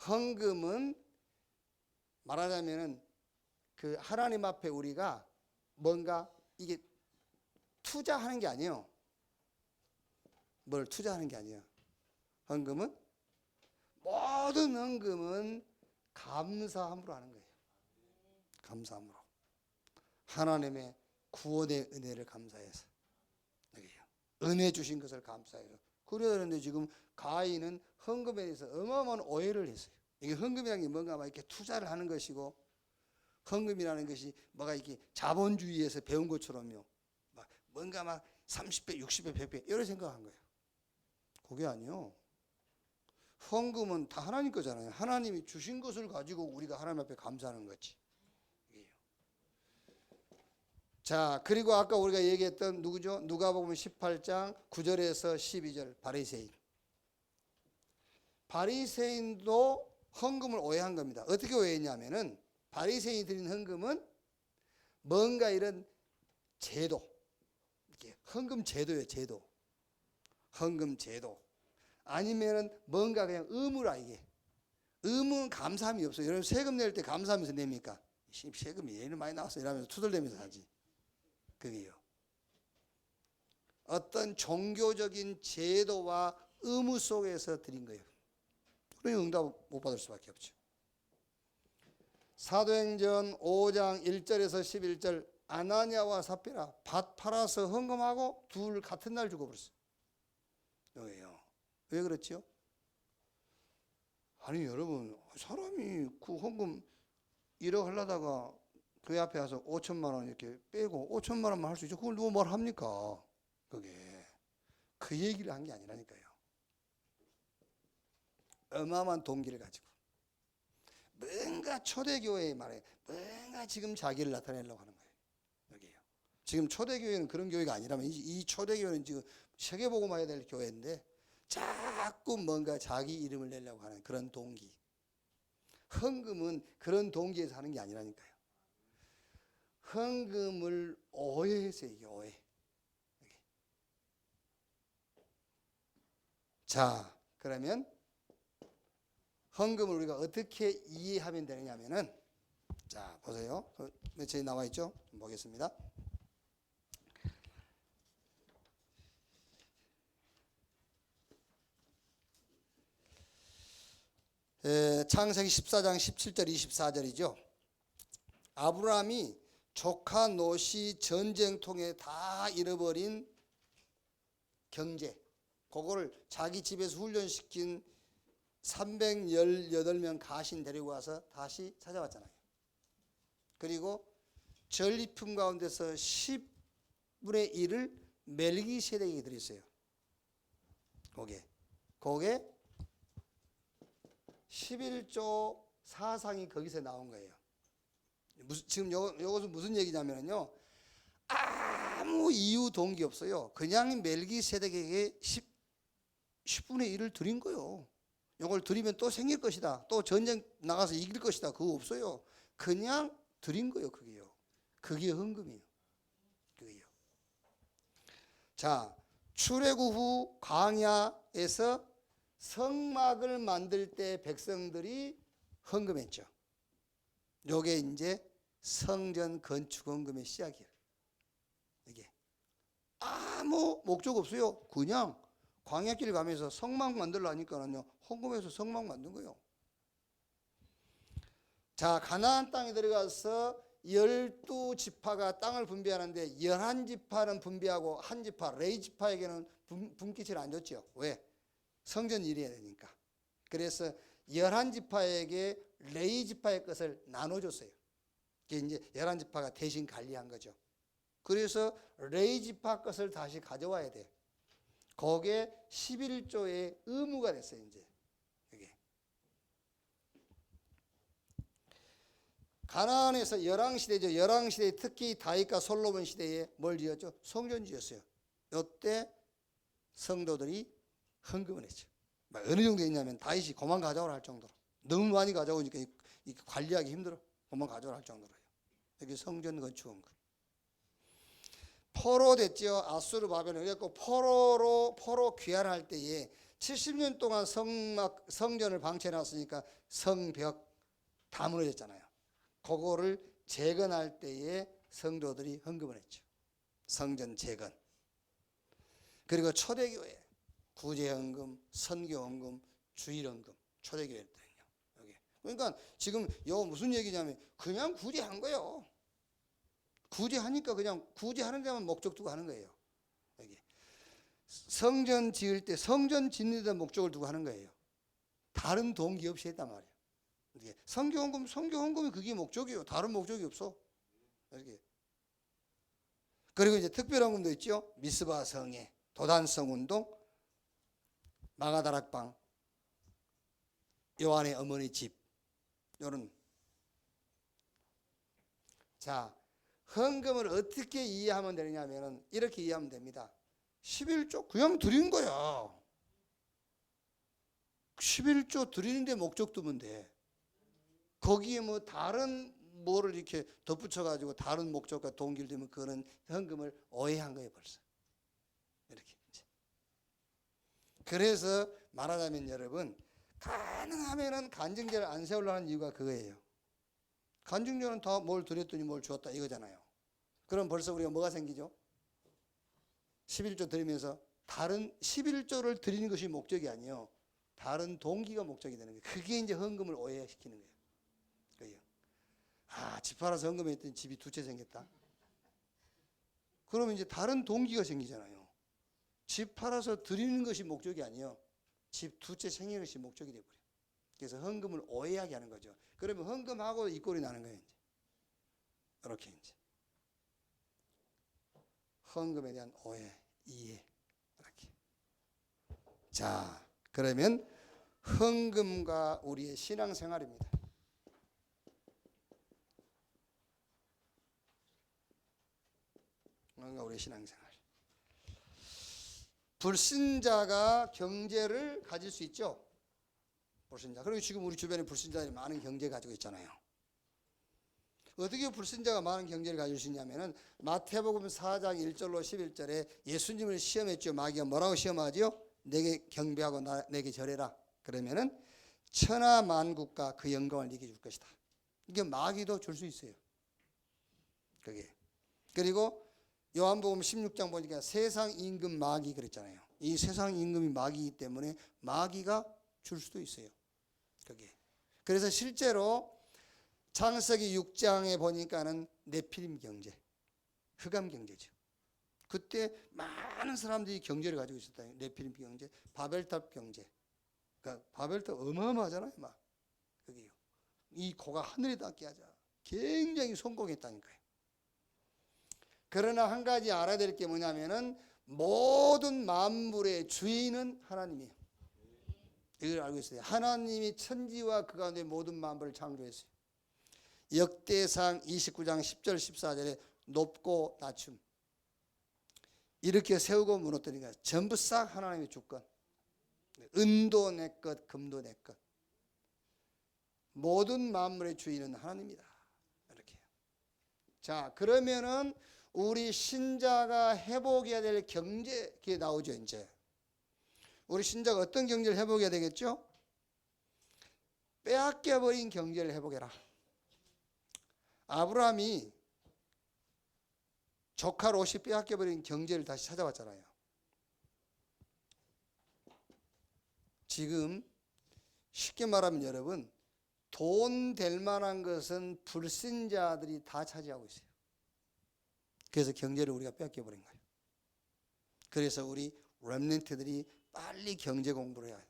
헌금은 말하자면은 그 하나님 앞에 우리가 뭔가 이게 투자하는 게 아니에요. 뭘 투자하는 게 아니에요. 헌금은, 모든 헌금은 감사함으로 하는 거예요. 감사함으로. 하나님의 구원의 은혜를 감사해서. 은혜 주신 것을 감사해서. 그러는데 지금 가인은 헌금에 대해서 어마어마한 오해를 했어요. 이게 헌금이라는 게 뭔가 막 이렇게 투자를 하는 것이고, 헌금이라는 것이 뭐가 이렇게 자본주의에서 배운 것처럼요, 막 뭔가 막 30배, 60배, 100배 이런 생각한 거예요. 그게 아니요. 헌금은 다 하나님 거잖아요. 하나님이 주신 것을 가지고 우리가 하나님 앞에 감사하는 거지. 자, 그리고 아까 우리가 얘기했던 누구죠? 누가복음 18장 9절에서 12절 바리새인. 바리새인도 헌금을 오해한 겁니다. 어떻게 오해했냐면은, 바리새인이 드린 헌금은 뭔가 이런 제도, 이렇게 헌금 제도예요, 제도. 헌금 제도. 아니면은 뭔가 그냥 의무라. 이게 의무는 감사함이 없어요. 여러분 세금 낼 때 감사하면서 냅니까? 세금이 얘는 많이 나왔어 이러면서 투덜대면서 하지. 그게요, 어떤 종교적인 제도와 의무 속에서 드린 거예요. 그러니 응답 못 받을 수밖에 없죠. 사도행전 5장 1절에서 11절, 아나니아와 삽비라 밭 팔아서 헌금하고 둘 같은 날 죽어버렸어요. 왜요? 왜 그렇죠? 아니 여러분, 사람이 그 헌금 1억 하려다가 그 앞에 와서 5천만 원 이렇게 빼고 5천만 원만 할 수 있죠. 그걸 누가 뭘 합니까? 그게 그 얘기를 한 게 아니라니까요. 어마어마한 동기를 가지고 뭔가 초대교회의 말에 뭔가 지금 자기를 나타내려고 하는 거예요. 여기에요. 지금 초대교회는 그런 교회가 아니라면, 이 초대교회는 지금 세계복음 해야 될 교회인데 자꾸 뭔가 자기 이름을 내려고 하는 그런 동기. 헌금은 그런 동기에서 하는 게 아니라니까요. 헌금을 오해했어요. 이게 오해. 자, 그러면 헌금을 우리가 어떻게 이해하면 되느냐면은, 자 보세요. 메시지 나와 있죠? 좀 보겠습니다. 창세기 14장 17절 24절이죠. 아브라함이 조카 롯이 전쟁통에 다 잃어버린 경제, 그거를 자기 집에서 훈련시킨 318명 가신 데리고 와서 다시 찾아왔잖아요. 그리고 전리품 가운데서 10분의 1을 멜기세덱에게 드렸어요. 그게 11조 사상이 거기서 나온 거예요. 지금 이것은 무슨 얘기냐면요, 아무 이유 동기 없어요. 그냥 멜기세덱에게 10분의 1을 드린 거예요. 이걸 드리면 또 생길 것이다, 또 전쟁 나가서 이길 것이다, 그거 없어요. 그냥 드린 거예요. 그게요. 그게 헌금이에요. 그게요. 자, 출애굽 후 광야에서 성막을 만들 때 백성들이 헌금했죠. 요게 이제 성전 건축 헌금의 시작이에요. 이게 아무 목적 없어요. 그냥 광야길 가면서 성막 만들라니까는요, 헌금해서 성막 만든 거예요. 자, 가나안 땅에 들어가서 12지파가 땅을 분배하는데 11지파는 분배하고 한 지파, 레위 지파에게는 분깃을 안 줬죠. 왜? 성전 일해야 되니까. 그래서 11지파에게 레위 지파의 것을 나눠줬어요. 그게 이제 11지파가 대신 관리한 거죠. 그래서 레위 지파 것을 다시 가져와야 돼요. 거기에 11조의 의무가 됐어요. 이제 이게 가나안에서 열왕시대죠. 열왕시대, 특히 다윗과 솔로몬 시대에 뭘 지었죠? 성전 지었어요. 이때 성도들이 헌금을 했죠. 어느 정도 했냐면 다윗이 고만 가져오라 할 정도로. 너무 많이 가져오니까 이 관리하기 힘들어. 그만 가져올 정도로요. 여기 성전 건축원금. 포로 됐죠. 아수르 바벨론. 그래갖고 포로 귀환할 때에 70년 동안 성전을 방치해놨으니까 성벽 다 무너졌잖아요. 그거를 재건할 때에 성도들이 헌금을 했죠. 성전 재건. 그리고 초대교회 구제헌금, 선교헌금, 주일헌금, 초대교회들은요. 여기. 그러니까 지금 요 무슨 얘기냐면 그냥 구제한 거예요. 구제하니까 그냥 구제하는 데만 목적 두고 하는 거예요. 여기. 성전 지을 때 성전 짓는 데 목적을 두고 하는 거예요. 다른 동기 없이 했단 말이에요. 성교헌금이 그게 목적이에요. 다른 목적이 없어. 여기. 그리고 이제 특별헌금도 있죠. 미스바 성회, 도단성 운동, 마가다락방, 요한의 어머니 집, 요런. 자, 헌금을 어떻게 이해하면 되느냐면은 이렇게 이해하면 됩니다. 11조 그냥 드린 거야. 11조 드리는데 목적 두면 돼. 거기에 뭐 다른 뭐를 이렇게 덧붙여 가지고 다른 목적과 동기를 두면 그거는 헌금을 오해한 거예요, 벌써. 이렇게. 그래서 말하자면 여러분, 가능하면은 간증제를 안 세우려는 이유가 그거예요. 간증제는 다 뭘 드렸더니 뭘 주었다 이거잖아요. 그럼 벌써 우리가 뭐가 생기죠? 11조 드리면서 다른 11조를 드리는 것이 목적이 아니에요. 다른 동기가 목적이 되는 거예요. 그게 이제 헌금을 오해시키는 거예요. 그래요. 아, 집 팔아서 헌금했더니 집이 두 채 생겼다. 그러면 이제 다른 동기가 생기잖아요. 집 팔아서 드리는 것이 목적이 아니에요. 집 두 채 생기는 것이 목적이 돼버려요. 그래서 헌금을 오해하게 하는 거죠. 그러면 헌금하고 이 꼴이 나는 거예요. 이제. 이렇게 이제. 헌금에 대한 오해, 이해. 이렇게. 자, 그러면 헌금과 우리의 신앙생활입니다. 헌금과 우리의 신앙생활. 불신자가 경제를 가질 수 있죠. 불신자. 그리고 지금 우리 주변에 불신자들이 많은 경제 가지고 있잖아요. 어떻게 불신자가 많은 경제를 가질 수 있냐면은 마태복음 4장 1절로 11절에 예수님을 시험했죠. 마귀가 뭐라고 시험하죠? 내게 경배하고 내게 절해라. 그러면은 천하 만국과 그 영광을 네게 줄 것이다. 이게 마귀도 줄 수 있어요. 그게. 그리고 요한복음 16장 보니까 세상 임금 마귀 그랬잖아요. 이 세상 임금이 마귀이기 때문에 마귀가 줄 수도 있어요. 그게. 그래서 실제로 창세기 6장에 보니까는 네피림 경제, 흑암 경제죠. 그때 많은 사람들이 경제를 가지고 있었다. 네피림 경제, 바벨탑 경제. 그러니까 바벨탑 어마어마하잖아요, 막. 그게요. 이 고가 하늘에 닿게 하자. 굉장히 성공했다니까요. 그러나 한 가지 알아야 될 게 뭐냐면은 모든 만물의 주인은 하나님이에요. 이걸 알고 있어요. 하나님이 천지와 그 가운데 모든 만물을 창조했어요. 역대상 29장 10절 14절에 높고 낮춤 이렇게 세우고 무너뜨리니까 전부 싹 하나님의 주권. 은도 내 것, 금도 내 것. 모든 만물의 주인은 하나님이다. 이렇게. 자, 그러면은 우리 신자가 회복해야 될 경제 그게 나오죠, 이제. 우리 신자가 어떤 경제를 회복해야 되겠죠? 빼앗겨버린 경제를 회복해라. 아브라함이 조카 롯이 빼앗겨버린 경제를 다시 찾아왔잖아요. 지금 쉽게 말하면 여러분 돈 될 만한 것은 불신자들이 다 차지하고 있어요. 그래서 경제를 우리가 빼앗겨버린 거예요. 그래서 우리 렘넌트들이 빨리 경제 공부를 해야 해요.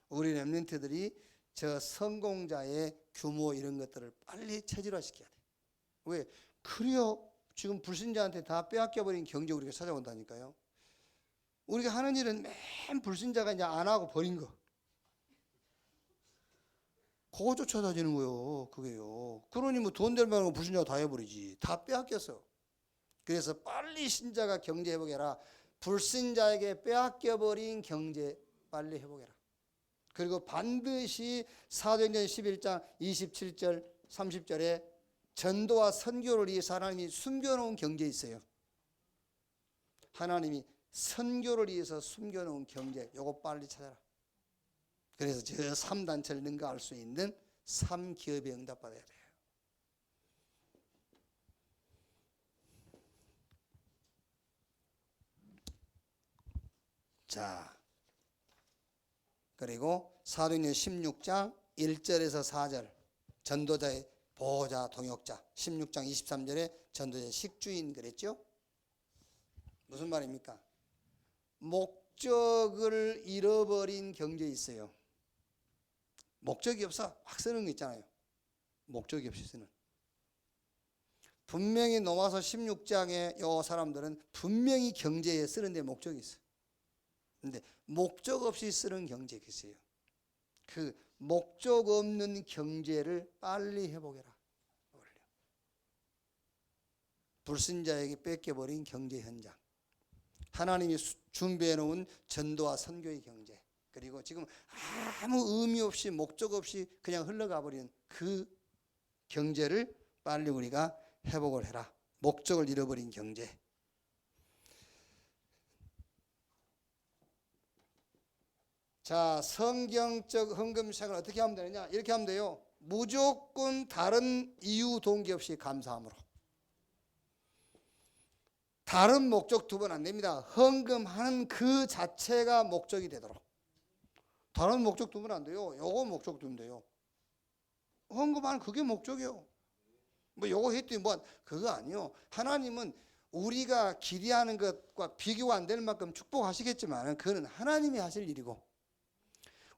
우리 렘넌트들이 저 성공자의 규모 이런 것들을 빨리 체질화시켜야 돼요. 왜? 그래야 지금 불신자한테 다 빼앗겨버린 경제 우리가 찾아온다니까요. 우리가 하는 일은 맨 불신자가 이제 안 하고 버린 거. 그거 쫓아다니는 거예요. 그게요. 그러니 뭐 돈 될 만한 거 불신자가 다 해버리지. 다 빼앗겼어. 그래서 빨리 신자가 경제 회복해라. 불신자에게 빼앗겨버린 경제 빨리 회복해라. 그리고 반드시 사도행전 11장 27절 30절에 전도와 선교를 위해서 하나님이 숨겨놓은 경제 있어요. 하나님이 선교를 위해서 숨겨놓은 경제, 요거 빨리 찾아라. 그래서 저 3단체를 능가할 수 있는 3기업에 응답받아야 돼요. 자, 그리고 사도행전 16장 1절에서 4절 전도자의 보호자 동역자, 16장 23절에 전도자의 식주인 그랬죠? 무슨 말입니까? 목적을 잃어버린 경제 있어요. 목적이 없어 막 쓰는 거 있잖아요. 목적이 없이 쓰는. 분명히 로마서 16장에 요 사람들은 분명히 경제에 쓰는데 목적이 있어요. 근데 목적 없이 쓰는 경제가 있어요. 그 목적 없는 경제를 빨리 회복해라. 불신자에게 뺏겨버린 경제 현장, 하나님이 준비해 놓은 전도와 선교의 경제, 그리고 지금 아무 의미 없이 목적 없이 그냥 흘러가 버리는 그 경제를 빨리 우리가 회복을 해라. 목적을 잃어버린 경제. 자, 성경적 헌금 생활을 어떻게 하면 되느냐? 이렇게 하면 돼요. 무조건 다른 이유 동기 없이 감사함으로. 다른 목적 두면 안 됩니다. 헌금하는 그 자체가 목적이 되도록. 다른 목적 두면 안 돼요. 요거 목적 두면 돼요. 헌금하는 그게 목적이요. 뭐 요거 했더니 뭐 그거 아니요. 하나님은 우리가 기대하는 것과 비교가 안 될 만큼 축복하시겠지만 그거는 하나님이 하실 일이고,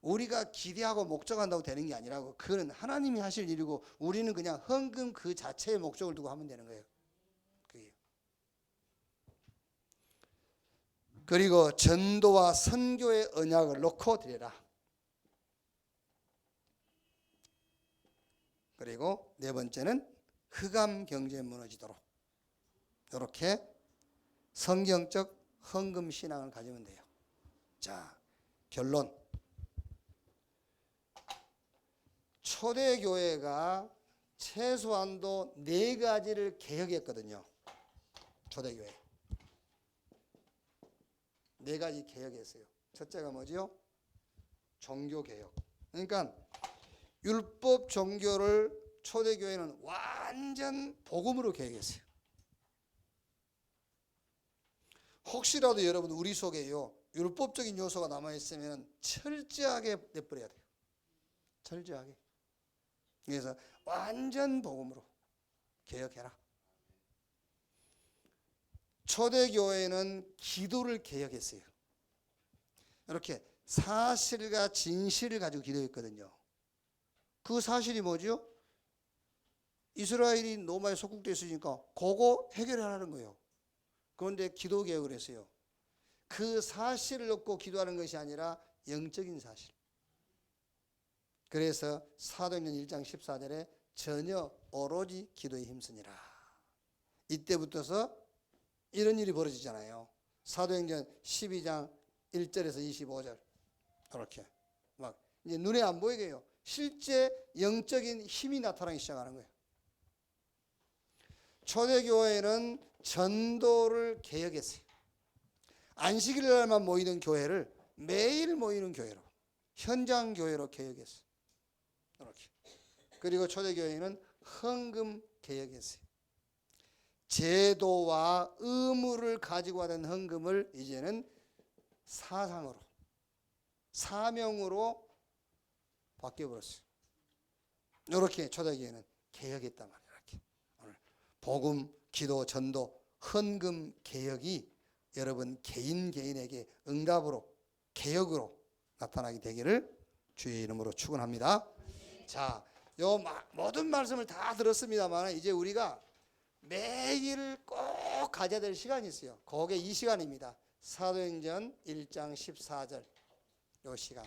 우리가 기대하고 목적한다고 되는 게 아니라고, 그거는 하나님이 하실 일이고 우리는 그냥 헌금 그 자체의 목적을 두고 하면 되는 거예요. 그게. 그리고 전도와 선교의 언약을 놓고 드려라. 그리고 네 번째는 흑암 경제에 무너지도록. 이렇게 성경적 헌금 신앙을 가지면 돼요. 자, 결론. 초대교회가 최소한도 4가지를 개혁했거든요. 초대교회 4가지 개혁했어요. 첫째가 뭐지요? 종교개혁. 그러니까 율법 종교를 초대교회는 완전 복음으로 개혁했어요. 혹시라도 여러분 우리 속에요 율법적인 요소가 남아있으면 철저하게 내버려야 돼요. 철저하게. 그래서 완전 복음으로 개혁해라. 초대교회는 기도를 개혁했어요. 이렇게 사실과 진실을 가지고 기도했거든요. 그 사실이 뭐죠? 이스라엘이 로마에 속국돼 있으니까 그거 해결하라는 거예요. 그런데 기도 개혁을 했어요. 그 사실을 놓고 기도하는 것이 아니라 영적인 사실. 그래서 사도행전 1장 14절에 전혀 오로지 기도에 힘쓰니라. 이때부터서 이런 일이 벌어지잖아요. 사도행전 12장 1절에서 25절 이렇게 막 이제 눈에 안 보이게 해요. 실제 영적인 힘이 나타나기 시작하는 거예요. 초대교회는 전도를 개혁했어요. 안식일 날만 모이는 교회를 매일 모이는 교회로, 현장 교회로 개혁했어요. 이렇게. 그리고 초대교회는 헌금 개혁했어요. 제도와 의무를 가지고 하던 헌금을 이제는 사상으로, 사명으로 바뀌어버렸어요. 이렇게 초대교회는 개혁했단 말이에요. 이렇게. 오늘 복음, 기도, 전도, 헌금 개혁이 여러분 개인에게 응답으로, 개혁으로 나타나게 되기를 주의 이름으로 축원합니다. 자, 요 모든 말씀을 다 들었습니다만 이제 우리가 매일 꼭 가져야 될 시간이 있어요. 그게 이 시간입니다. 사도행전 1장 14절 요 시간.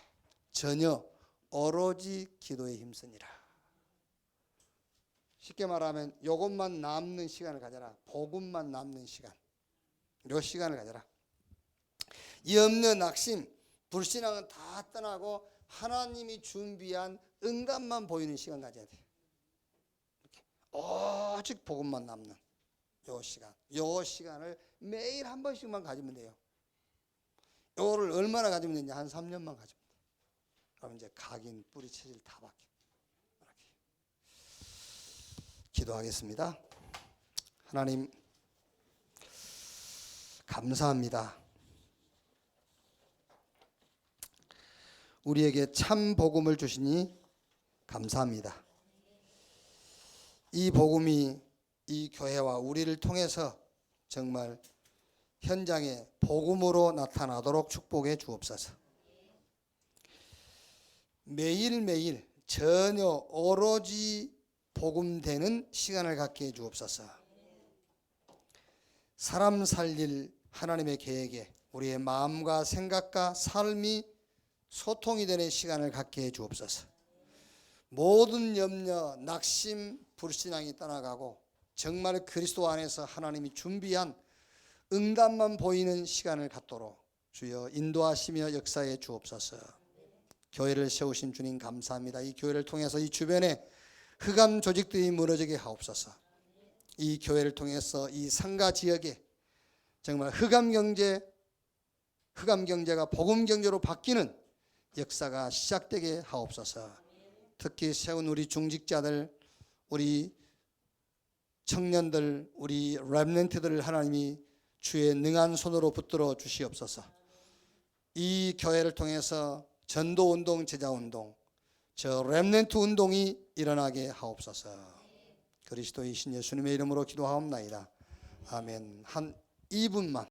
전혀 오로지 기도에 힘쓰니라. 쉽게 말하면 요것만 남는 시간을 가져라. 복음만 남는 시간. 요 시간을 가져라. 이 없는 낙심, 불신앙은 다 떠나고 하나님이 준비한 응답만 보이는 시간 가져야 돼. 이렇게 오직 복음만 남는 요 시간을 매일 한 번씩만 가지면 돼요. 요거를 얼마나 가지면 되냐? 한 3년만 가지면 돼. 그러면 이제 각인, 뿌리, 체질 다 바뀌어. 이렇게. 기도하겠습니다. 하나님 감사합니다. 우리에게 참 복음을 주시니 감사합니다. 이 복음이 이 교회와 우리를 통해서 정말 현장에 복음으로 나타나도록 축복해 주옵소서. 매일매일 전혀 오로지 복음되는 시간을 갖게 해 주옵소서. 사람 살릴 하나님의 계획에 우리의 마음과 생각과 삶이 소통이 되는 시간을 갖게 해 주옵소서. 모든 염려, 낙심, 불신앙이 떠나가고 정말 그리스도 안에서 하나님이 준비한 응답만 보이는 시간을 갖도록 주여 인도하시며 역사해 주옵소서. 교회를 세우신 주님 감사합니다. 이 교회를 통해서 이 주변에 흑암 조직들이 무너지게 하옵소서. 이 교회를 통해서 이 상가 지역에 정말 흑암 경제가 복음 경제로 바뀌는 역사가 시작되게 하옵소서. 특히 세운 우리 중직자들, 우리 청년들, 우리 렘넌트들을 하나님이 주의 능한 손으로 붙들어 주시옵소서. 이 교회를 통해서 전도운동, 제자운동, 저 렘넌트 운동이 일어나게 하옵소서. 그리스도이신 예수님의 이름으로 기도하옵나이다. 아멘. 한 2분만